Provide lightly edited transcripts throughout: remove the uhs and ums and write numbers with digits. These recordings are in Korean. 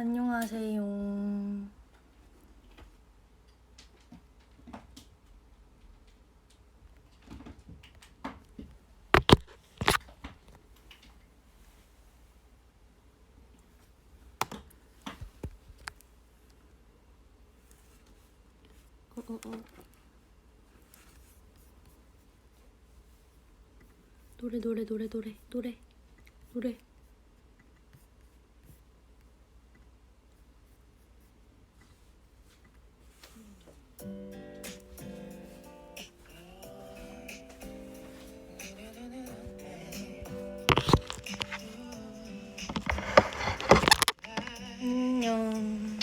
안녕하세요. 노래. 안녕.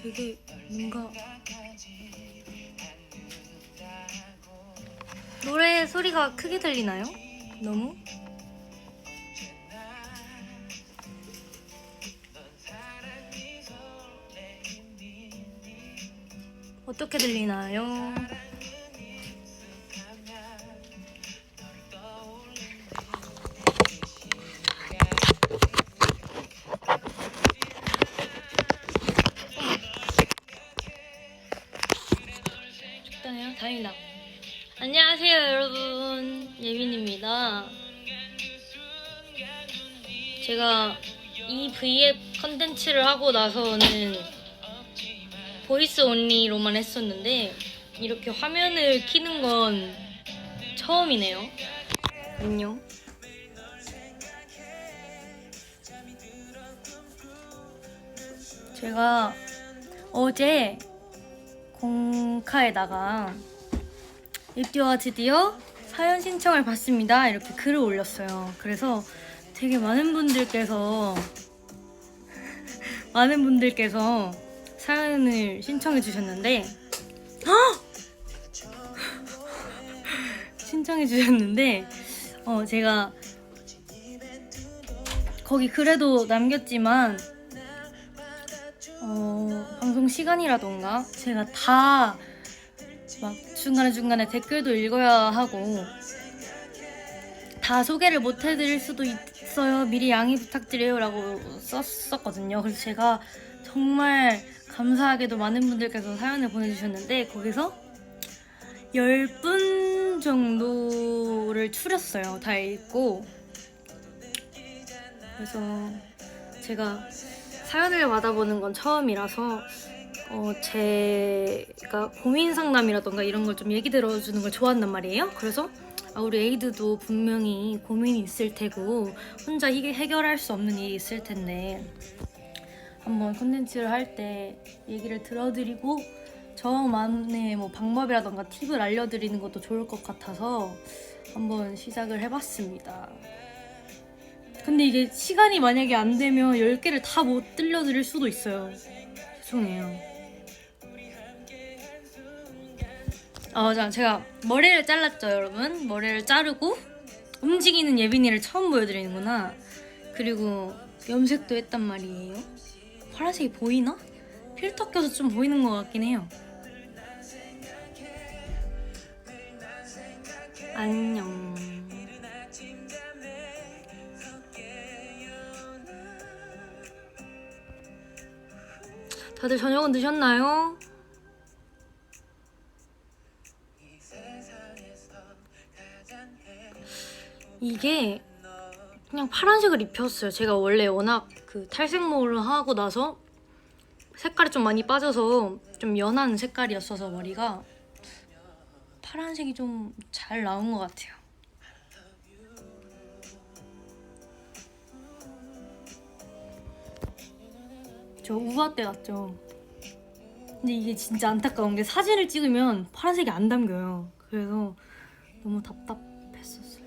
되게 뭔가 노래 소리가 크게 들리나요? 너무? 어떻게 들리나요? 좋다네요. 다행이다. 안녕하세요 여러분, 예빈입니다. 제가 이 V앱 컨텐츠를 하고 나서는 보이스 온리로만 했었는데 이렇게 화면을 켜는 건 처음이네요. 안녕. 제가 어제 공카에다가 입디와 드디어 사연 신청을 받습니다 이렇게 글을 올렸어요. 그래서 되게 많은 분들께서 사연을 신청해 주셨는데 제가 거기 글에도 남겼지만 방송 시간이라던가 제가 다 막 중간에 댓글도 읽어야 하고 다 소개를 못 해드릴 수도 있어요. 미리 양해 부탁드려요 라고 썼었거든요. 그래서 제가 정말 감사하게도 많은 분들께서 사연을 보내주셨는데 거기서 10분 정도를 추렸어요. 다 읽고. 그래서 제가 사연을 받아보는 건 처음이라서 제가 고민 상담이라던가 이런 걸 좀 얘기 들어주는 걸 좋아한단 말이에요. 그래서 우리 에이드도 분명히 고민이 있을 테고 혼자 해결할 수 없는 일이 있을 텐데 한번 콘텐츠를 할 때 얘기를 들어드리고 저만의 뭐 방법이라던가 팁을 알려드리는 것도 좋을 것 같아서 한번 시작을 해봤습니다. 근데 이게 시간이 만약에 안 되면 10개를 다 못 들려드릴 수도 있어요. 죄송해요. 제가 머리를 잘랐죠 여러분. 머리를 자르고 움직이는 예빈이를 처음 보여드리는구나. 그리고 염색도 했단 말이에요. 파란색이 보이나? 필터 껴서 좀 보이는 것 같긴 해요. 안녕. 다들 저녁은 드셨나요? 이게 그냥 파란색을 입혔어요. 제가 원래 워낙 탈색모를 하고 나서 색깔이 좀 많이 빠져서 좀 연한 색깔이었어서 머리가 파란색이 좀 잘 나온 것 같아요. 저 우아 때 났죠. 근데 이게 진짜 안타까운 게 사진을 찍으면 파란색이 안 담겨요. 그래서 너무 답답했었어요.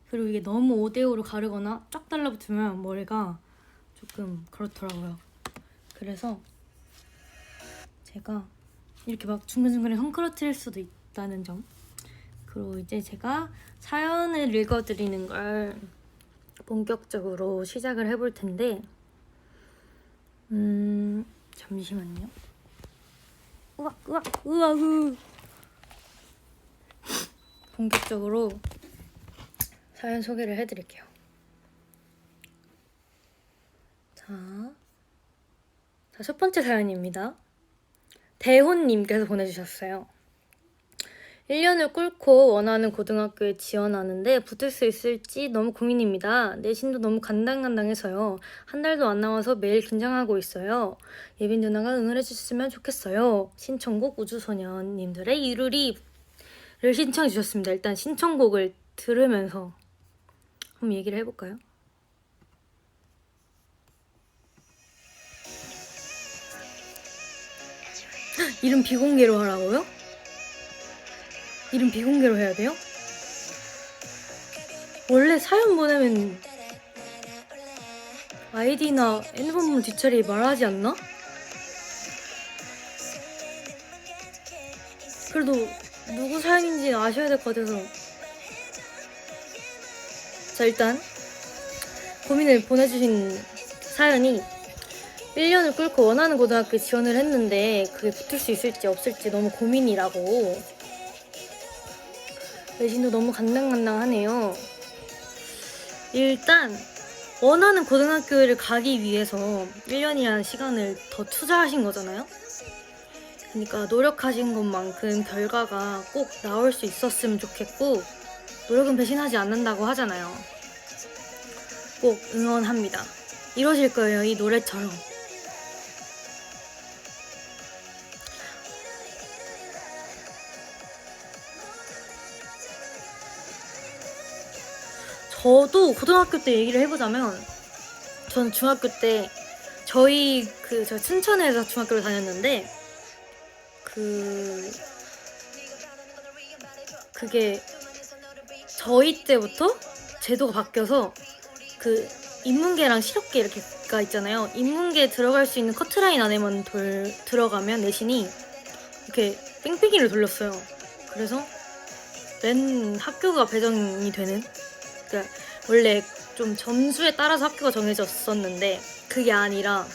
그리고 이게 너무 5대5로 가르거나 쫙 달라붙으면 머리가 조금 그렇더라고요. 그래서 제가 이렇게 막 중간중간에 헝클어뜨릴 수도 있다는 점. 그리고 이제 제가 사연을 읽어드리는 걸 본격적으로 시작을 해볼 텐데 잠시만요. 으아. 본격적으로 사연 소개를 해드릴게요. 자, 첫 번째 사연입니다. 대혼님께서 보내주셨어요. 1년을 꿇고 원하는 고등학교에 지원하는데 붙을 수 있을지 너무 고민입니다. 내신도 너무 간당간당해서요. 한 달도 안 남아서 매일 긴장하고 있어요. 예빈 누나가 응원해주셨으면 좋겠어요. 신청곡 우주소년님들의 이루리를 신청해 주셨습니다. 일단 신청곡을 들으면서 한번 얘기를 해볼까요? 이름 비공개로 하라고요? 이름 비공개로 해야 돼요? 원래 사연 보내면 아이디나 핸드폰 뒷자리 말하지 않나? 그래도 누구 사연인지 아셔야 될 것 같아서. 자, 일단 고민을 보내주신 사연이 1년을 꿇고 원하는 고등학교에 지원을 했는데 그게 붙을 수 있을지 없을지 너무 고민이라고. 내신도 너무 간당간당하네요. 일단 원하는 고등학교를 가기 위해서 1년이라는 시간을 더 투자하신 거잖아요. 그러니까 노력하신 것만큼 결과가 꼭 나올 수 있었으면 좋겠고, 노력은 배신하지 않는다고 하잖아요. 꼭 응원합니다. 이루어질 거예요, 이 노래처럼. 저도 고등학교 때 얘기를 해보자면, 저는 중학교 때 저희 저 춘천에서 중학교를 다녔는데 그게 저희 때부터 제도가 바뀌어서 인문계랑 실업계 이렇게가 있잖아요. 인문계 들어갈 수 있는 커트라인 안에만 들어가면 내신이 이렇게 뺑뺑이를 돌렸어요. 그래서 맨 학교가 배정이 되는, 그러니까 원래 좀 점수에 따라서 학교가 정해졌었는데 그게 아니라,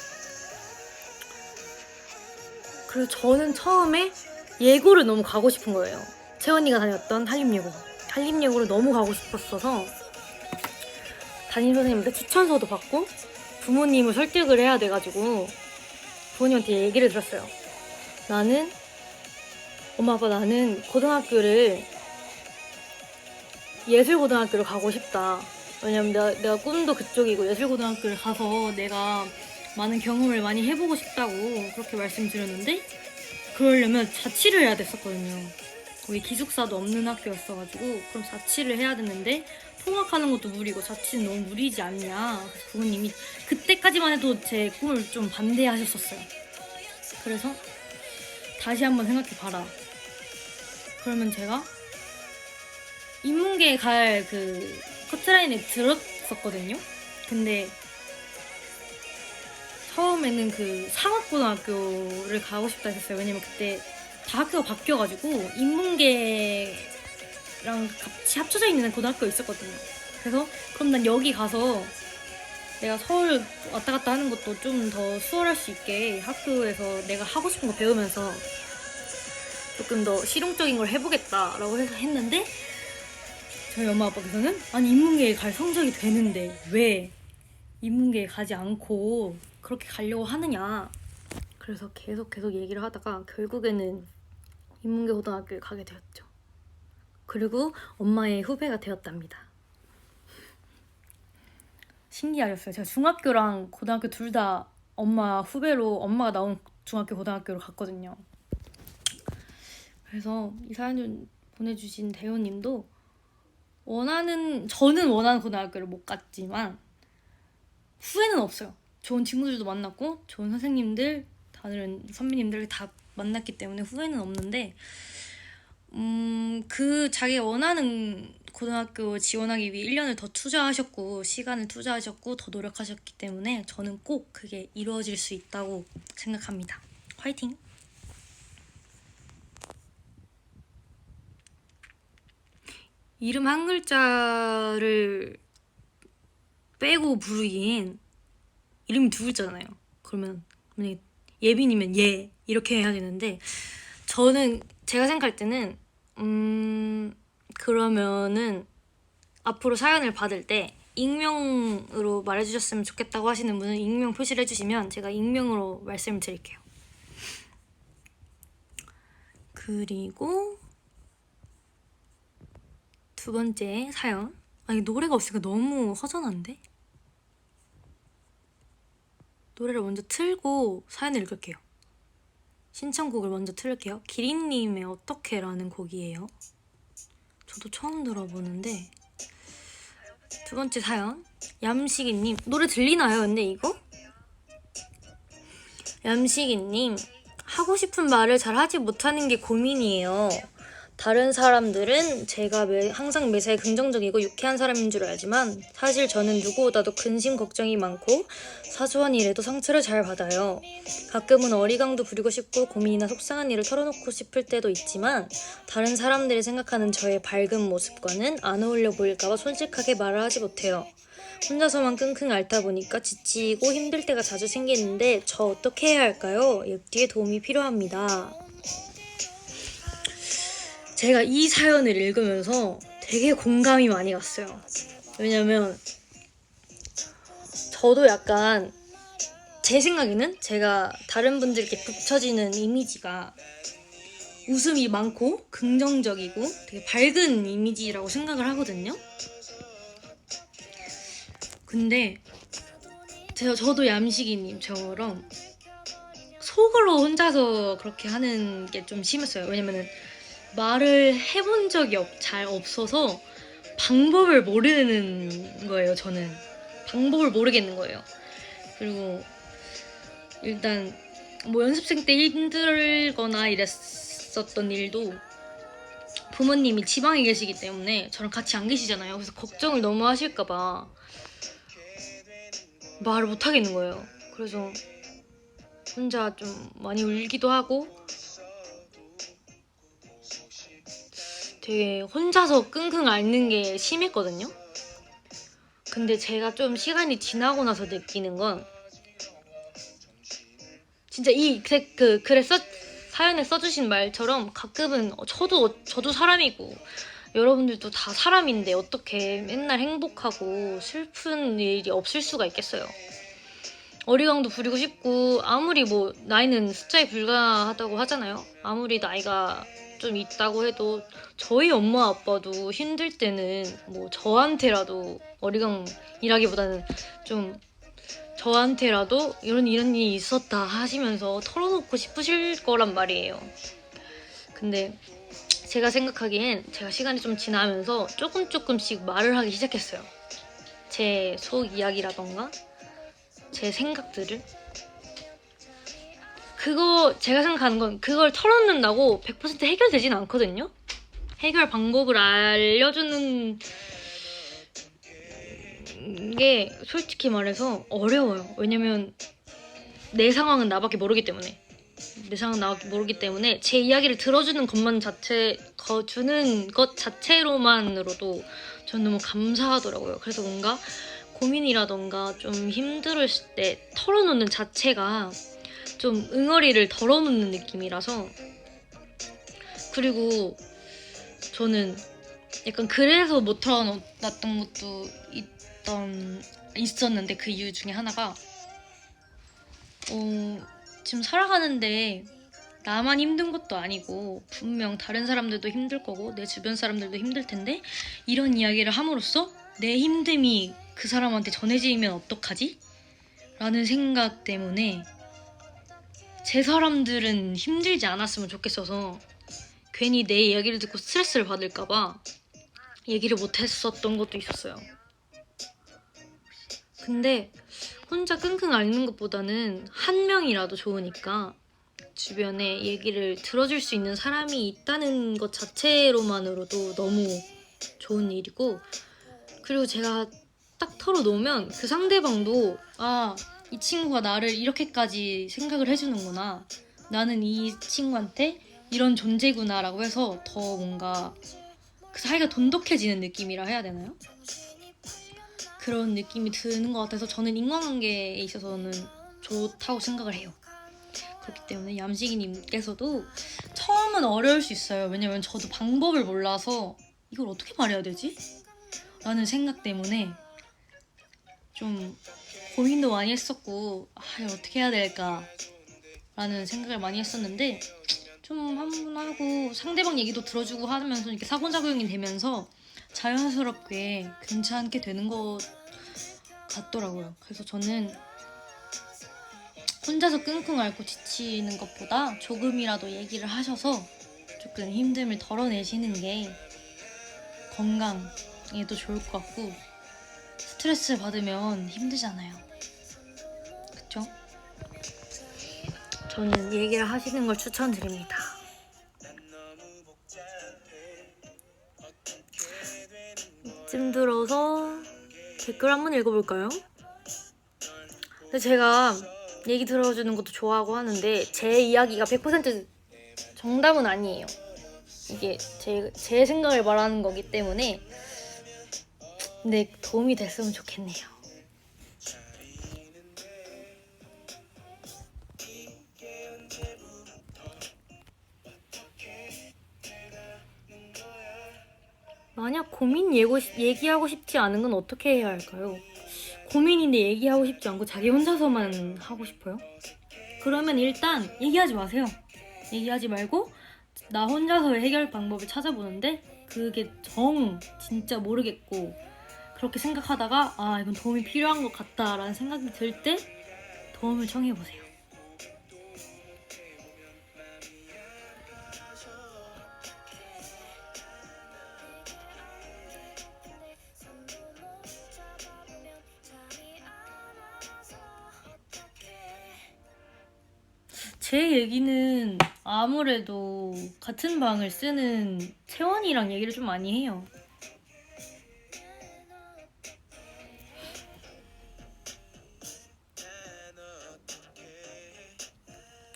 그리고 저는 처음에 예고를 너무 가고 싶은 거예요. 채원이가 다녔던 한림예고를 너무 가고 싶었어서 담임선생님한테 추천서도 받고 부모님을 설득을 해야 돼가지고 부모님한테 얘기를 들었어요. 엄마 아빠 나는 예술고등학교를 가고 싶다. 왜냐면 내가 꿈도 그쪽이고 예술고등학교를 가서 내가 많은 경험을 많이 해보고 싶다고 그렇게 말씀드렸는데, 그러려면 자취를 해야 됐었거든요. 거기 기숙사도 없는 학교였어가지고 그럼 자취를 해야 됐는데 통학하는 것도 무리고 자취는 너무 무리지 않냐. 그래서 부모님이 그때까지만 해도 제 꿈을 좀 반대하셨었어요. 그래서 다시 한번 생각해봐라. 그러면 제가 인문계에 갈 커트라인에 들었었거든요. 근데 처음에는 상업고등학교를 가고 싶다 했었어요. 왜냐면 그때 다 학교가 바뀌어가지고 인문계랑 같이 합쳐져 있는 고등학교가 있었거든요. 그래서 그럼 난 여기 가서 내가 서울 왔다 갔다 하는 것도 좀 더 수월할 수 있게 학교에서 내가 하고 싶은 거 배우면서 조금 더 실용적인 걸 해보겠다라고 해서 했는데, 저희 엄마 아빠께서는 아니 인문계에 갈 성적이 되는데 왜 인문계에 가지 않고 그렇게 가려고 하느냐. 그래서 계속 얘기를 하다가 결국에는 인문계 고등학교에 가게 되었죠. 그리고 엄마의 후배가 되었답니다. 신기하셨어요. 제가 중학교랑 고등학교 둘 다 엄마 후배로, 엄마가 나온 중학교 고등학교로 갔거든요. 그래서 이 사연 보내주신 대호님도 저는 원하는 고등학교를 못 갔지만 후회는 없어요. 좋은 친구들도 만났고 좋은 선생님들, 다른 선배님들 다 만났기 때문에 후회는 없는데, 자기가 원하는 고등학교 지원하기 위해 1년을 더 투자하셨고 시간을 투자하셨고 더 노력하셨기 때문에 저는 꼭 그게 이루어질 수 있다고 생각합니다. 화이팅! 이름 한 글자를 빼고 부르기엔 이름이 두 글자잖아요. 그러면 만약에 예빈이면 이렇게 해야 되는데 저는 제가 생각할 때는 그러면은 앞으로 사연을 받을 때 익명으로 말해주셨으면 좋겠다고 하시는 분은 익명 표시를 해주시면 제가 익명으로 말씀을 드릴게요. 그리고 두 번째 사연. 아니 노래가 없으니까 너무 허전한데? 노래를 먼저 틀고 사연을 읽을게요. 신청곡을 먼저 틀을게요. 기린님의 어떻게라는 곡이에요. 저도 처음 들어보는데. 두 번째 사연. 얌식이님 노래 들리나요? 근데 이거? 얌식이님 하고 싶은 말을 잘 하지 못하는 게 고민이에요. 다른 사람들은 제가 항상 매사에 긍정적이고 유쾌한 사람인 줄 알지만 사실 저는 누구보다도 근심 걱정이 많고 사소한 일에도 상처를 잘 받아요. 가끔은 어리광도 부리고 싶고 고민이나 속상한 일을 털어놓고 싶을 때도 있지만 다른 사람들이 생각하는 저의 밝은 모습과는 안 어울려 보일까봐 솔직하게 말을 하지 못해요. 혼자서만 끙끙 앓다 보니까 지치고 힘들 때가 자주 생기는데 저 어떻게 해야 할까요? 옆뒤에 도움이 필요합니다. 제가 이 사연을 읽으면서 되게 공감이 많이 갔어요. 왜냐면 저도 약간 제 생각에는 제가 다른 분들께 붙여지는 이미지가 웃음이 많고 긍정적이고 되게 밝은 이미지라고 생각을 하거든요. 근데 저도 얌식이님처럼 속으로 혼자서 그렇게 하는 게 좀 심했어요. 왜냐면은 말을 해본 적이 잘 없어서 방법을 모르는 거예요. 저는 방법을 모르겠는 거예요. 그리고 일단 뭐 연습생 때 힘들거나 이랬었던 일도 부모님이 지방에 계시기 때문에 저랑 같이 안 계시잖아요. 그래서 걱정을 너무 하실까봐 말을 못 하겠는 거예요. 그래서 혼자 좀 많이 울기도 하고 되게 혼자서 끙끙 앓는 게 심했거든요. 근데 제가 좀 시간이 지나고 나서 느끼는 건 진짜 이 글에 사연에 써주신 말처럼 가끔은 저도 사람이고 여러분들도 다 사람인데 어떻게 맨날 행복하고 슬픈 일이 없을 수가 있겠어요. 어리광도 부리고 싶고 아무리 뭐 나이는 숫자에 불과하다고 하잖아요. 아무리 나이가 좀 있다고 해도 저희 엄마 아빠도 힘들 때는 뭐 저한테라도 어리광이라기보다는 좀 저한테라도 이런 일이 있었다 하시면서 털어놓고 싶으실 거란 말이에요. 근데 제가 생각하기엔 제가 시간이 좀 지나면서 조금씩 말을 하기 시작했어요. 제 속 이야기라던가 제 생각들을. 제가 생각하는 건 그걸 털어놓는다고 100% 해결되진 않거든요. 해결 방법을 알려주는 게 솔직히 말해서 어려워요. 왜냐면 내 상황은 나밖에 모르기 때문에 제 이야기를 들어주는 주는 것 자체로만으로도 전 너무 감사하더라고요. 그래서 뭔가 고민이라던가 좀 힘들었을 때 털어놓는 자체가 좀 응어리를 덜어놓는 느낌이라서. 그리고 저는 약간 그래서 못 털어놨던 것도 있었는데 그 이유 중에 하나가 지금 살아가는데 나만 힘든 것도 아니고 분명 다른 사람들도 힘들 거고 내 주변 사람들도 힘들 텐데 이런 이야기를 함으로써 내 힘듦이 그 사람한테 전해지면 어떡하지? 라는 생각 때문에 제 사람들은 힘들지 않았으면 좋겠어서 괜히 내 이야기를 듣고 스트레스를 받을까봐 얘기를 못했었던 것도 있었어요. 근데 혼자 끙끙 앓는 것보다는 한 명이라도 좋으니까 주변에 얘기를 들어줄 수 있는 사람이 있다는 것 자체로만으로도 너무 좋은 일이고, 그리고 제가 딱 털어놓으면 그 상대방도 이 친구가 나를 이렇게까지 생각을 해주는구나, 나는 이 친구한테 이런 존재구나 라고 해서 더 뭔가 그 사이가 돈독해지는 느낌이라 해야 되나요? 그런 느낌이 드는 것 같아서 저는 인간관계에 있어서는 좋다고 생각을 해요. 그렇기 때문에 얌식이님께서도 처음은 어려울 수 있어요. 왜냐면 저도 방법을 몰라서 이걸 어떻게 말해야 되지? 라는 생각 때문에 좀 고민도 많이 했었고 이걸 어떻게 해야 될까 라는 생각을 많이 했었는데 좀 한 번 하고 상대방 얘기도 들어주고 하면서 이렇게 상호작용이 되면서 자연스럽게 괜찮게 되는 것 같더라고요. 그래서 저는 혼자서 끙끙 앓고 지치는 것보다 조금이라도 얘기를 하셔서 조금 힘듦을 덜어내시는 게 건강에도 좋을 것 같고 스트레스 받으면 힘들잖아요. 그쵸? 저는 얘기를 하시는 걸 추천드립니다. 이쯤 들어서 댓글 한번 읽어볼까요? 근데 제가 얘기 들어주는 것도 좋아하고 하는데 제 이야기가 100% 정답은 아니에요. 이게 제 생각을 말하는 거기 때문에 근데 도움이 됐으면 좋겠네요. 만약 고민 얘기하고 싶지 않은 건 어떻게 해야 할까요? 고민인데 얘기하고 싶지 않고 자기 혼자서만 하고 싶어요? 그러면 일단 얘기하지 마세요. 얘기하지 말고 나 혼자서 해결 방법을 찾아보는데 그게 진짜 모르겠고 그렇게 생각하다가 이건 도움이 필요한 것 같다라는 생각이 들 때 도움을 청해보세요. 제 얘기는 아무래도 같은 방을 쓰는 채원이랑 얘기를 좀 많이 해요.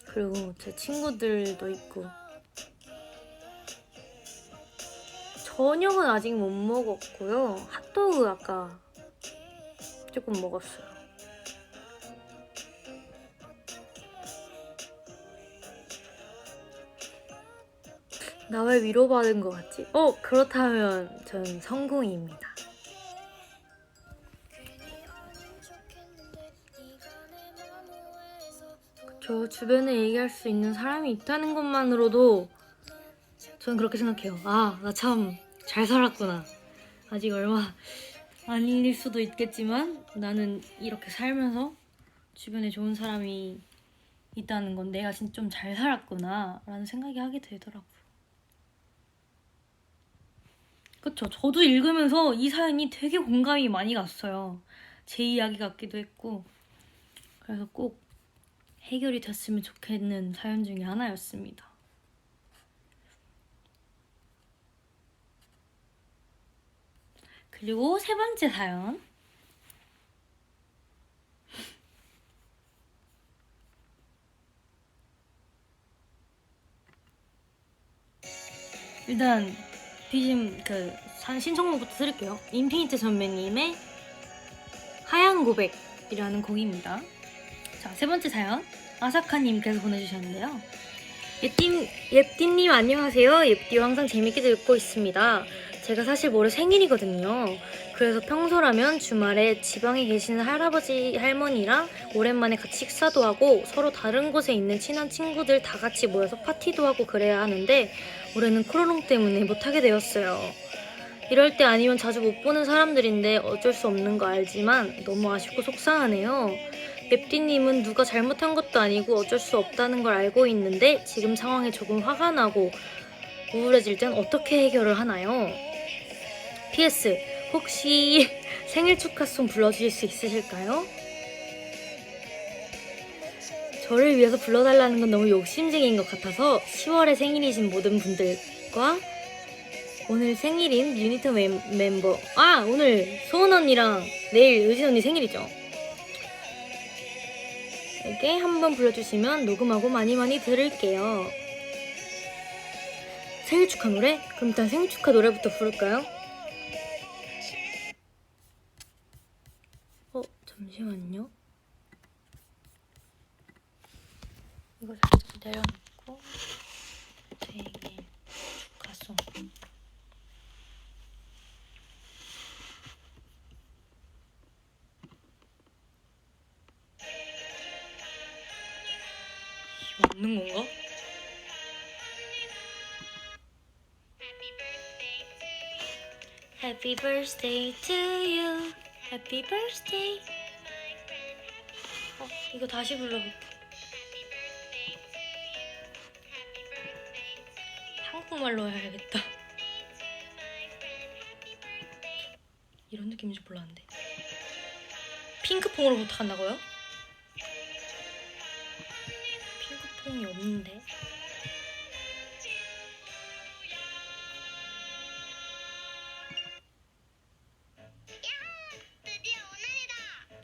그리고 제 친구들도 있고 저녁은 아직 못 먹었고요. 핫도그 아까 조금 먹었어요. 나 왜 위로받은 것 같지? 그렇다면 전 성공입니다. 저 주변에 얘기할 수 있는 사람이 있다는 것만으로도 전 그렇게 생각해요. 나 참 잘 살았구나. 아직 얼마 아닐 수도 있겠지만 나는 이렇게 살면서 주변에 좋은 사람이 있다는 건 내가 진짜 좀 잘 살았구나 라는 생각이 하게 되더라고요. 그쵸? 저도 읽으면서 이 사연이 되게 공감이 많이 갔어요. 제 이야기 같기도 했고 그래서 꼭 해결이 됐으면 좋겠는 사연 중에 하나였습니다. 그리고 세 번째 사연. 일단 BGM 신청곡부터 들을게요. 인피니트 선배님의 하얀 고백이라는 곡입니다. 자, 세 번째 사연 아사카님께서 보내주셨는데요. 옙띠님 안녕하세요. 옙띠 항상 재밌게 듣고 있습니다. 제가 사실 모레 생일이거든요. 그래서 평소라면 주말에 지방에 계시는 할아버지 할머니랑 오랜만에 같이 식사도 하고 서로 다른 곳에 있는 친한 친구들 다 같이 모여서 파티도 하고 그래야 하는데 올해는 코로나 때문에 못하게 되었어요. 이럴 때 아니면 자주 못 보는 사람들인데 어쩔 수 없는 거 알지만 너무 아쉽고 속상하네요. 맵디님은 누가 잘못한 것도 아니고 어쩔 수 없다는 걸 알고 있는데 지금 상황에 조금 화가 나고 우울해질 땐 어떻게 해결을 하나요? PS 혹시 생일 축하송 불러주실 수 있으실까요? 저를 위해서 불러달라는 건 너무 욕심쟁이인 것 같아서 10월에 생일이신 모든 분들과 오늘 생일인 유니트 멤버 오늘 소은 언니랑 내일 의진 언니 생일이죠. 에게 한번 불러주시면 녹음하고 많이 들을게요. 생일 축하 노래? 그럼 일단 생일 축하 노래부터 부를까요? 잠시만요. 이거 살짝 내려놓고 생일 축하송. 맞는 건가? Happy birthday to you. Happy birthday. 이거 다시 불러볼게. 한국말로 해야겠다. 이런 느낌인 줄 몰랐는데. 핑크퐁으로 부탁한다고요? 핑크퐁이 없는데.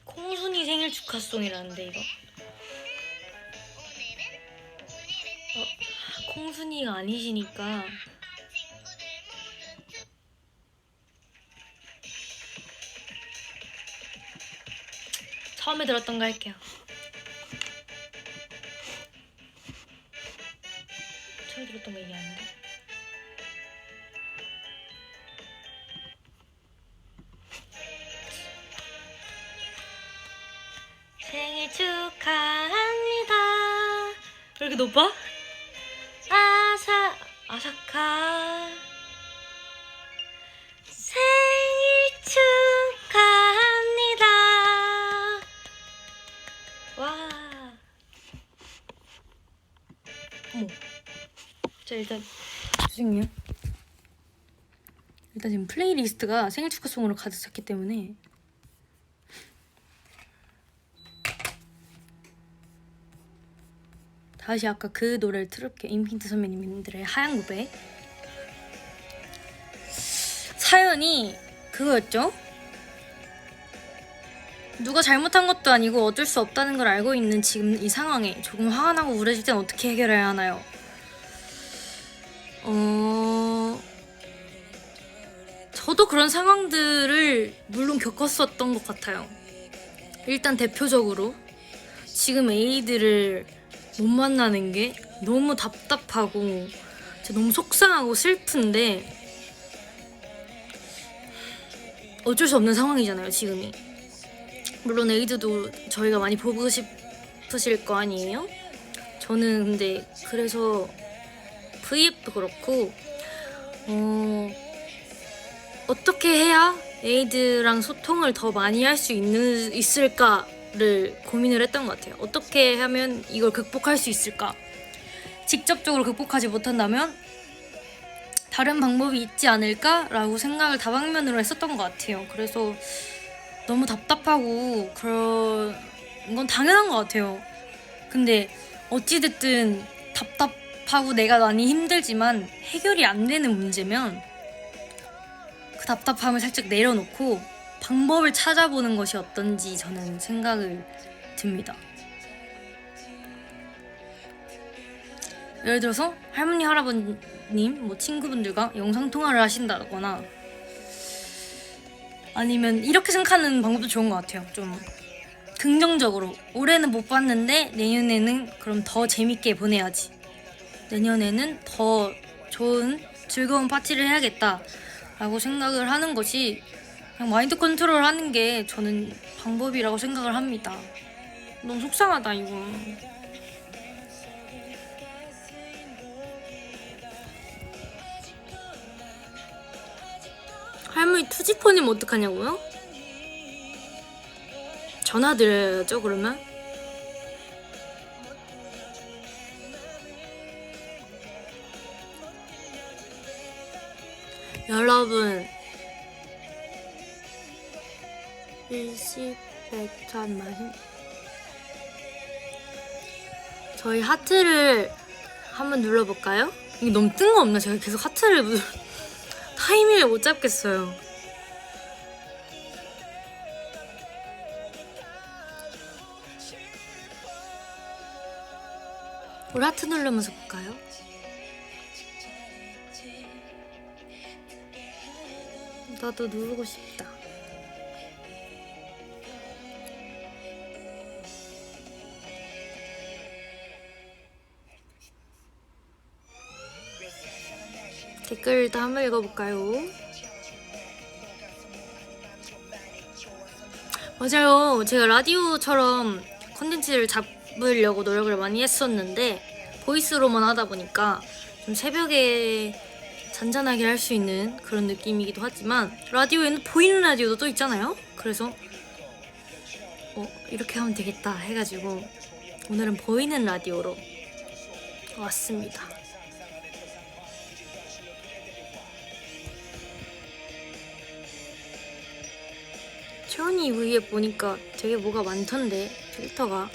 콩순이 생일 축하송이라는데 이거. 콩순이가 아니시니까 처음에 들었던 거 할게요. 처음에 들었던 거 얘기하는데. 생일 축하합니다. 왜 이렇게 높아? 아사카 생일 축하합니다. 와. 어머. 자, 일단 죄송해요. 일단 지금 플레이리스트가 생일 축하송으로 가득 찼기 때문에 다시 아까 그 노래를 틀을게요. 인finite 선배님들의 하얀 고백. 사연이 그거였죠? 누가 잘못한 것도 아니고 어쩔 수 없다는 걸 알고 있는 지금 이 상황에 조금 화가 나고 우울해질 땐 어떻게 해결해야 하나요? 저도 그런 상황들을 물론 겪었었던 것 같아요. 일단 대표적으로 지금 에이드를 못 만나는 게 너무 답답하고 너무 속상하고 슬픈데 어쩔 수 없는 상황이잖아요, 지금이. 물론 에이드도 저희가 많이 보고 싶으실 거 아니에요? 저는 근데 그래서 V앱도 그렇고 어떻게 해야 에이드랑 소통을 더 많이 할 수 있을까를 고민을 했던 것 같아요. 어떻게 하면 이걸 극복할 수 있을까? 직접적으로 극복하지 못한다면 다른 방법이 있지 않을까라고 생각을 다방면으로 했었던 것 같아요. 그래서 너무 답답하고 그런 건 당연한 것 같아요. 근데 어찌됐든 답답하고 내가 많이 힘들지만 해결이 안 되는 문제면 그 답답함을 살짝 내려놓고 방법을 찾아보는 것이 어떤지 저는 생각을 듭니다. 예를 들어서 할머니, 할아버님, 뭐 친구분들과 영상통화를 하신다거나 아니면 이렇게 생각하는 방법도 좋은 것 같아요. 좀 긍정적으로 올해는 못 봤는데 내년에는 그럼 더 재밌게 보내야지. 내년에는 더 좋은 즐거운 파티를 해야겠다 라고 생각을 하는 것이 그냥 마인드 컨트롤 하는 게 저는 방법이라고 생각을 합니다. 너무 속상하다 이거. 할머니 투지폰이면 어떡하냐고요? 전화 드려야죠 그러면? 여러분 일시백찬마신 저희 하트를 한번 눌러볼까요? 이게 너무 뜬금없나? 제가 계속 하트를 타이밍을 못 잡겠어요. 우리 하트 누르면서 볼까요? 나도 누르고 싶다. 댓글도 한번 읽어볼까요? 맞아요. 제가 라디오처럼 콘텐츠를 잡으려고 노력을 많이 했었는데 보이스로만 하다 보니까 좀 새벽에 잔잔하게 할 수 있는 그런 느낌이기도 하지만 라디오에는 보이는 라디오도 또 있잖아요. 그래서 이렇게 하면 되겠다 해가지고 오늘은 보이는 라디오로 왔습니다. 채원이 위에 보니까 되게 뭐가 많던데 필터가.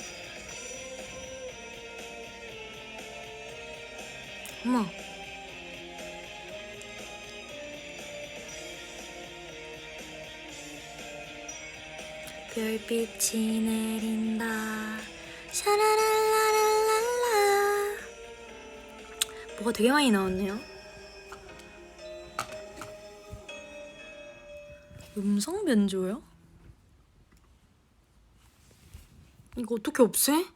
어머, 별빛이 내린다 샤라랄라랄랄라. 뭐가 되게 많이 나왔네요. 음성 변조요? 이거 어떻게 없애?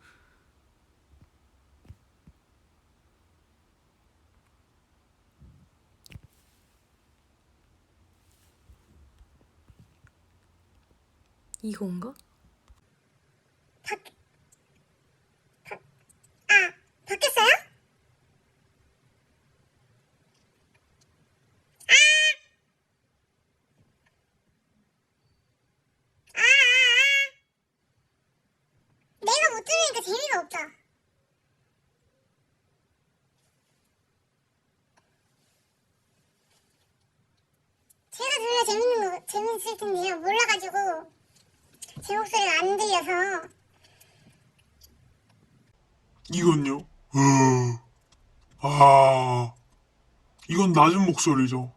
이건가? 바뀌었어요? 내가 못 들으니까 재미가 없다. 제가 들어야 재밌을 텐데요. 몰라가지고 제 목소리가 안 들려서. 이건요? 이건 낮은 목소리죠.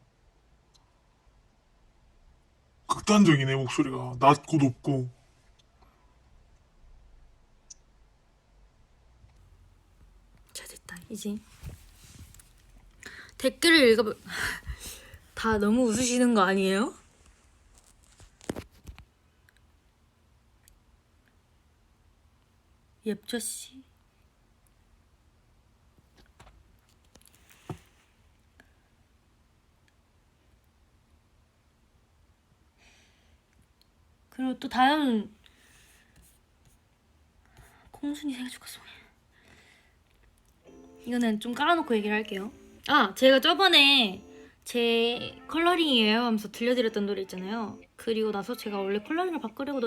극단적이네, 목소리가. 낮고 높고. 자, 됐다. 이제 댓글을 읽어보... 다 너무 웃으시는 거 아니에요? 옙저씨. 그리고 또 다음 콩순이 생일 축하송. 이거는 좀 깔아놓고 얘기를 할게요. 제가 저번에 제 컬러링이에요 하면서 들려드렸던 노래 있잖아요. 그리고 나서 제가 원래 컬러링을 바꾸려고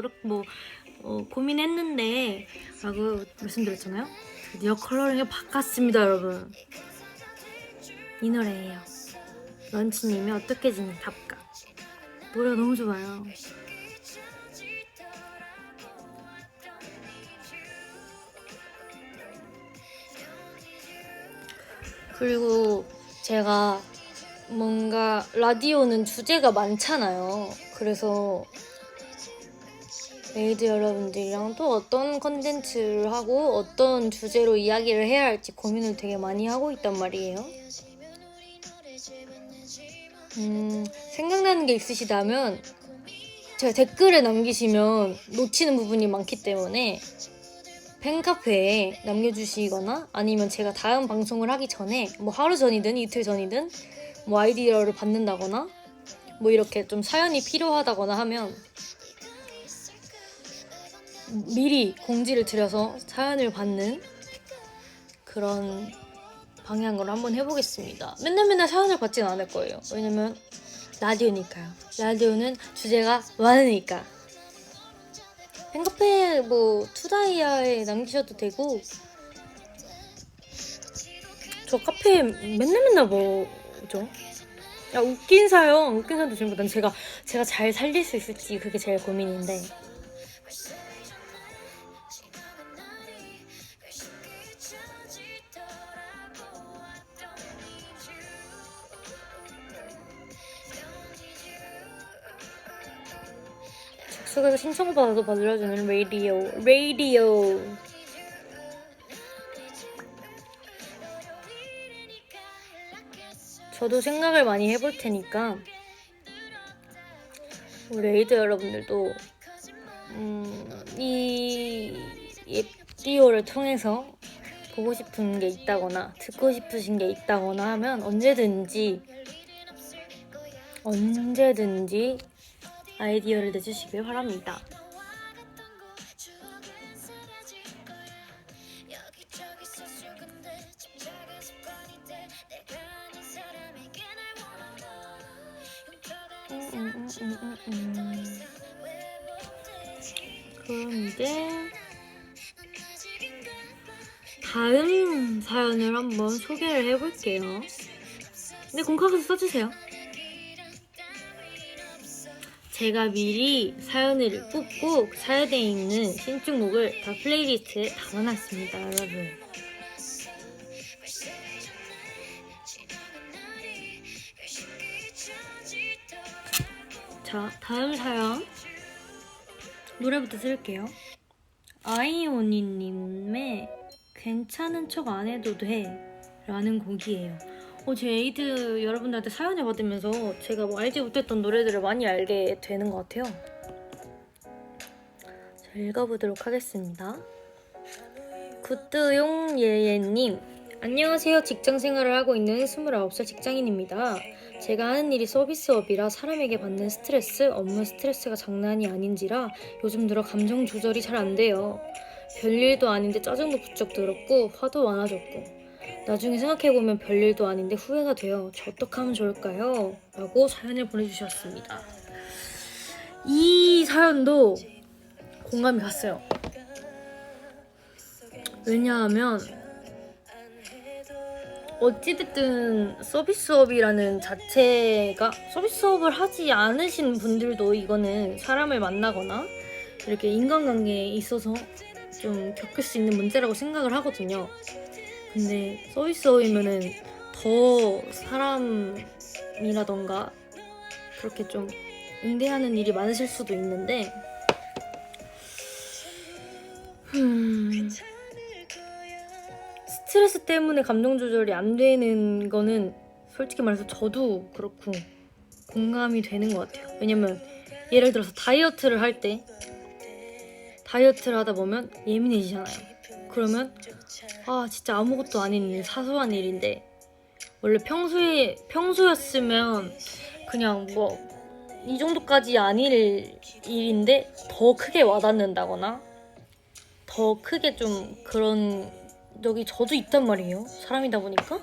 고민했는데 라고 말씀드렸잖아요. 드디어 컬러링을 바꿨습니다, 여러분. 이 노래예요. 런치님이 어떻게 지낸 답가. 노래가 너무 좋아요. 그리고 제가 뭔가 라디오는 주제가 많잖아요. 그래서 에이드 여러분들이랑 또 어떤 컨텐츠를 하고 어떤 주제로 이야기를 해야 할지 고민을 되게 많이 하고 있단 말이에요. 생각나는 게 있으시다면 제가 댓글에 남기시면 놓치는 부분이 많기 때문에 팬카페에 남겨주시거나 아니면 제가 다음 방송을 하기 전에 뭐 하루 전이든 이틀 전이든 뭐 아이디어를 받는다거나 뭐 이렇게 좀 사연이 필요하다거나 하면 미리 공지를 드려서 사연을 받는 그런 방향으로 한번 해보겠습니다. 맨날 사연을 받진 않을 거예요. 왜냐면 라디오니까요. 라디오는 주제가 많으니까. 팬카페 뭐 투다이아에 남기셔도 되고. 저 카페에 맨날 뭐죠? 웃긴 사연도 지금보단 제가 잘 살릴 수 있을지 그게 제일 고민인데. 즉석에서 신청받아도 받아주는 라디오. 저도 생각을 많이 해볼 테니까 우리 에이드 여러분들도 이 라디오를 통해서 보고 싶은 게 있다거나 듣고 싶으신 게 있다거나 하면 언제든지 언제든지 아이디어를 내주시길 바랍니다. 그럼 이제 다음 사연을 한번 소개를 해볼게요. 네, 공카에서 써주세요. 제가 미리 사연을 뽑고 사연에 있는 신축곡을 다 플레이리스트에 담아놨습니다, 여러분. 자, 다음 사연 노래부터 들을게요. 아이오니님의 괜찮은 척 안 해도 돼 라는 곡이에요. 제 에이드 여러분들한테 사연을 받으면서 제가 뭐 알지 못했던 노래들을 많이 알게 되는 것 같아요. 자, 읽어보도록 하겠습니다. 굿드용 예예님, 안녕하세요. 직장생활을 하고 있는 29살 직장인입니다. 제가 하는 일이 서비스업이라 사람에게 받는 스트레스, 업무 스트레스가 장난이 아닌지라 요즘 들어 감정 조절이 잘 안 돼요. 별일도 아닌데 짜증도 부쩍 들었고 화도 많아졌고 나중에 생각해보면 별일도 아닌데 후회가 돼요. 저 어떡하면 좋을까요? 라고 사연을 보내주셨습니다. 이 사연도 공감이 갔어요. 왜냐하면 어찌됐든 서비스업이라는 자체가 서비스업을 하지 않으신 분들도 이거는 사람을 만나거나 이렇게 인간관계에 있어서 좀 겪을 수 있는 문제라고 생각을 하거든요. 근데 서비스업이면은 더 사람이라던가 그렇게 좀 응대하는 일이 많으실 수도 있는데 스트레스 때문에 감정 조절이 안 되는 거는 솔직히 말해서 저도 그렇고 공감이 되는 것 같아요. 왜냐면 예를 들어서 다이어트를 하다 보면 예민해지잖아요. 그러면 진짜 아무것도 아닌 일, 사소한 일인데 원래 평소였으면 그냥 뭐 이 정도까지 아닐 일인데 더 크게 와닿는다거나 더 크게 좀 그런 적이 저도 있단 말이에요. 사람이다 보니까.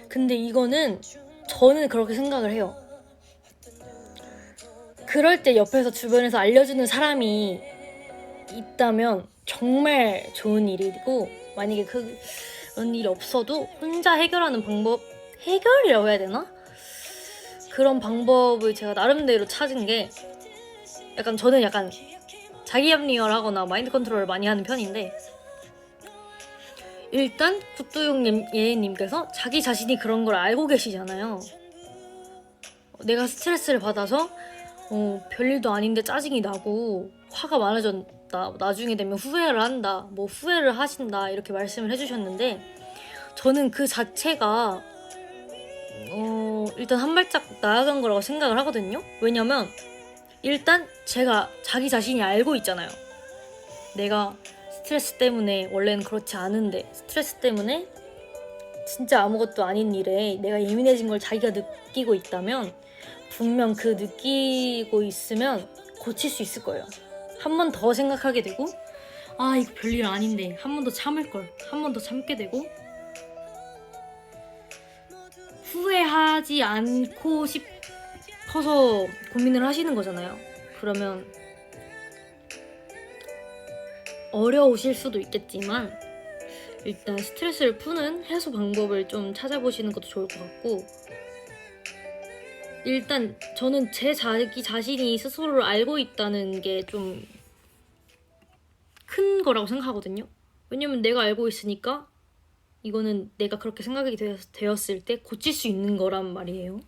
근데 이거는 저는 그렇게 생각을 해요. 그럴 때 옆에서 주변에서 알려주는 사람이 있다면 정말 좋은 일이고, 만약에 그런 일이 없어도 혼자 해결하는 방법, 해결이라고 해야 되나? 그런 방법을 제가 나름대로 찾은 게 저는 약간 자기 합리화를 마인드 컨트롤을 많이 하는 편인데, 일단 굿도용 예님께서 자기 자신이 그런 걸 알고 계시잖아요. 내가 스트레스를 받아서 별일도 아닌데 짜증이 나고 화가 많아졌다, 나중에 되면 후회를 한다, 뭐 후회를 하신다, 이렇게 말씀을 해주셨는데, 저는 그 자체가 일단 한 발짝 나아간 거라고 생각을 하거든요. 왜냐면 일단 제가 자기 자신이 알고 있잖아요. 내가 스트레스 때문에 원래는 그렇지 않은데 스트레스 때문에 진짜 아무것도 아닌 일에 내가 예민해진 걸 자기가 느끼고 있다면 분명 그 느끼고 있으면 고칠 수 있을 거예요. 한 번 더 생각하게 되고 이거 별일 아닌데 한 번 더 참을 걸, 한 번 더 참게 되고 후회하지 않고 싶어서 고민을 하시는 거잖아요. 그러면 어려우실 수도 있겠지만 일단 스트레스를 푸는 해소 방법을 좀 찾아보시는 것도 좋을 것 같고, 일단 저는 제 자기 자신이 스스로를 알고 있다는 게 좀 큰 거라고 생각하거든요. 왜냐면 내가 알고 있으니까 이거는 내가 그렇게 생각이 되었을 때 고칠 수 있는 거란 말이에요.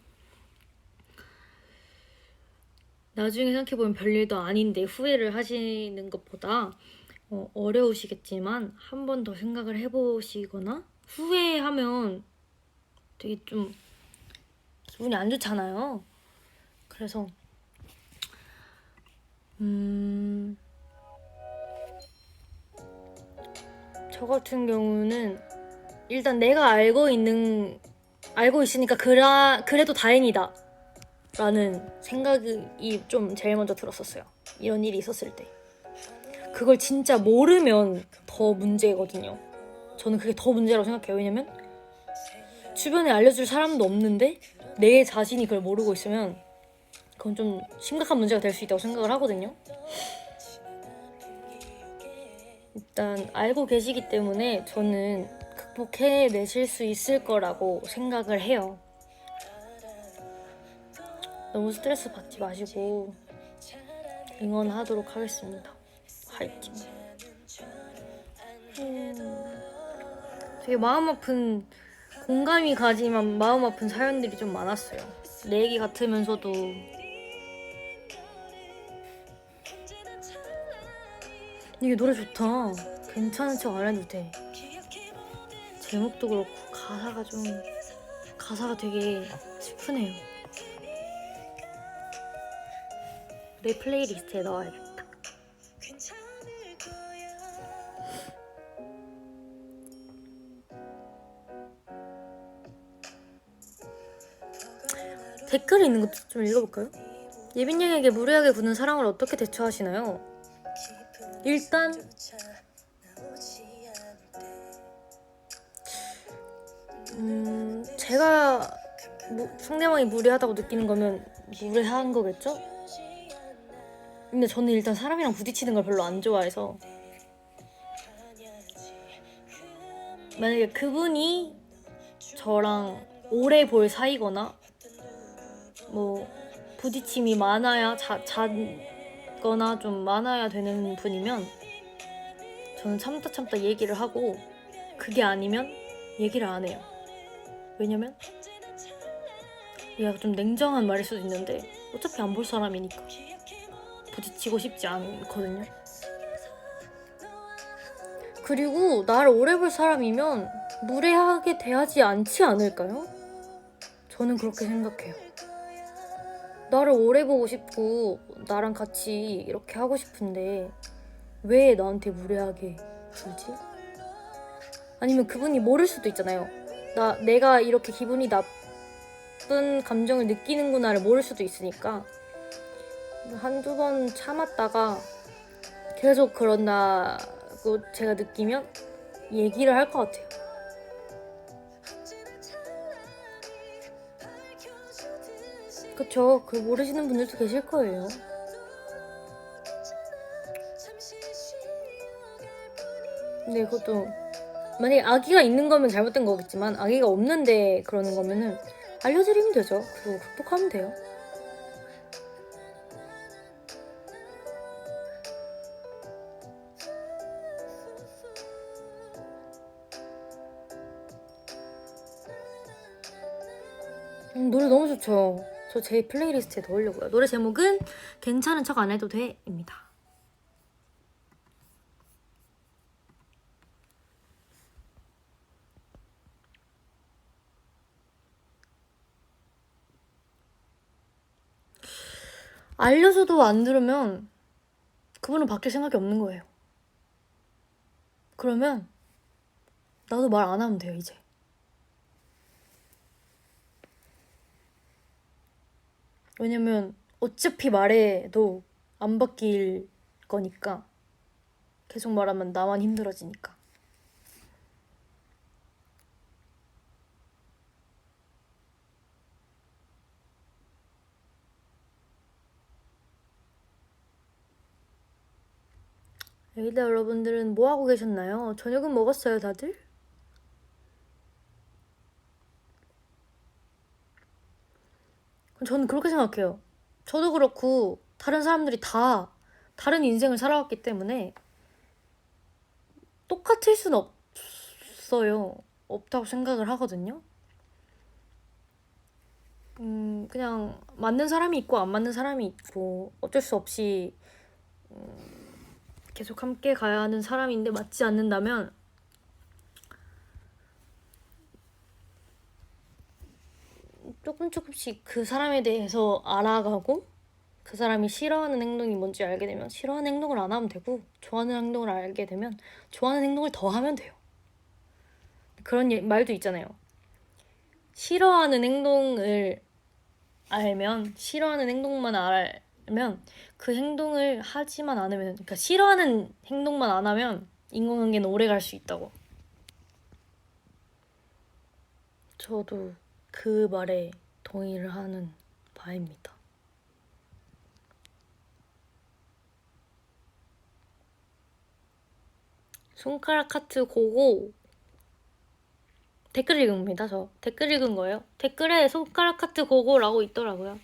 나중에 생각해보면 별일도 아닌데 후회를 하시는 것보다 어려우시겠지만 한 번 더 생각을 해보시거나, 후회하면 되게 좀 기분이 안 좋잖아요. 그래서 저 같은 경우는 일단 내가 알고 있으니까 그래도 다행이다 라는 생각이 좀 제일 먼저 들었었어요. 이런 일이 있었을 때. 그걸 진짜 모르면 더 문제거든요. 저는 그게 더 문제라고 생각해요. 왜냐면 주변에 알려줄 사람도 없는데 내 자신이 그걸 모르고 있으면 그건 좀 심각한 문제가 될 수 있다고 생각을 하거든요. 일단 알고 계시기 때문에 저는 극복해내실 수 있을 거라고 생각을 해요. 너무 스트레스 받지 마시고 응원하도록 하겠습니다. 화이팅. 되게 마음 아픈, 공감이 가지만 마음 아픈 사연들이 좀 많았어요. 내 얘기 같으면서도 이게 노래 좋다. 괜찮은 척 안 해도 돼. 제목도 그렇고 가사가 되게 슬프네요. 내 플레이리스트에 넣어야겠다. 댓글에 있는 것도 좀 읽어볼까요? 예빈양에게 무례하게 구는 사랑을 어떻게 대처하시나요? 일단 제가 상대방이 무례하다고 느끼는 거면 무례한 거겠죠? 근데 저는 일단 사람이랑 부딪히는 걸 별로 안 좋아해서 만약에 그분이 저랑 오래 볼 사이거나 뭐 부딪힘이 많아야 잦거나 좀 많아야 되는 분이면 저는 참다 얘기를 하고, 그게 아니면 얘기를 안 해요. 왜냐면 얘가 좀 냉정한 말일 수도 있는데 어차피 안 볼 사람이니까 부딪히고 싶지 않거든요. 그리고 나를 오래 볼 사람이면 무례하게 대하지 않지 않을까요? 저는 그렇게 생각해요. 나를 오래 보고 싶고 나랑 같이 이렇게 하고 싶은데 왜 나한테 무례하게 굴지? 아니면 그분이 모를 수도 있잖아요. 내가 이렇게 기분이 나쁜 감정을 느끼는구나를 모를 수도 있으니까 한두 번 참았다가 계속 그런다고 제가 느끼면 얘기를 할 것 같아요. 그쵸? 그걸 모르시는 분들도 계실 거예요. 근데 그것도 만약에 아기가 있는 거면 잘못된 거겠지만 아기가 없는데 그러는 거면은 알려드리면 되죠. 그리고 극복하면 돼요. 노래 너무 좋죠. 저 제 플레이리스트에 넣으려고요. 노래 제목은 괜찮은 척 안 해도 돼 입니다. 알려줘도 안 들으면 그분은 바뀔 생각이 없는 거예요. 그러면 나도 말 안 하면 돼요, 이제. 왜냐면 어차피 말해도 안 바뀔 거니까. 계속 말하면 나만 힘들어지니까. 에이다 여러분들은 뭐 하고 계셨나요? 저녁은 먹었어요, 다들? 저는 그렇게 생각해요. 저도 그렇고 다른 사람들이 다 다른 인생을 살아왔기 때문에 똑같을 순 없어요. 없다고 생각을 하거든요. 그냥 맞는 사람이 있고 안 맞는 사람이 있고 어쩔 수 없이 계속 함께 가야 하는 사람인데 맞지 않는다면 조금씩 그 사람에 대해서 알아가고 그 사람이 싫어하는 행동이 뭔지 알게 되면 싫어하는 행동을 안 하면 되고 좋아하는 행동을 알게 되면 좋아하는 행동을 더 하면 돼요. 그런 말도 있잖아요. 싫어하는 행동을 알면, 싫어하는 행동만 알면 그 행동을 하지만 않으면, 그러니까 싫어하는 행동만 안 하면 인간관계는 오래 갈 수 있다고. 저도 그 말에 동의를 하는 바입니다. 손가락 하트 고고. 댓글 읽은 겁니다. 저 댓글 읽은 거예요. 댓글에 손가락 하트 고고라고 있더라고요.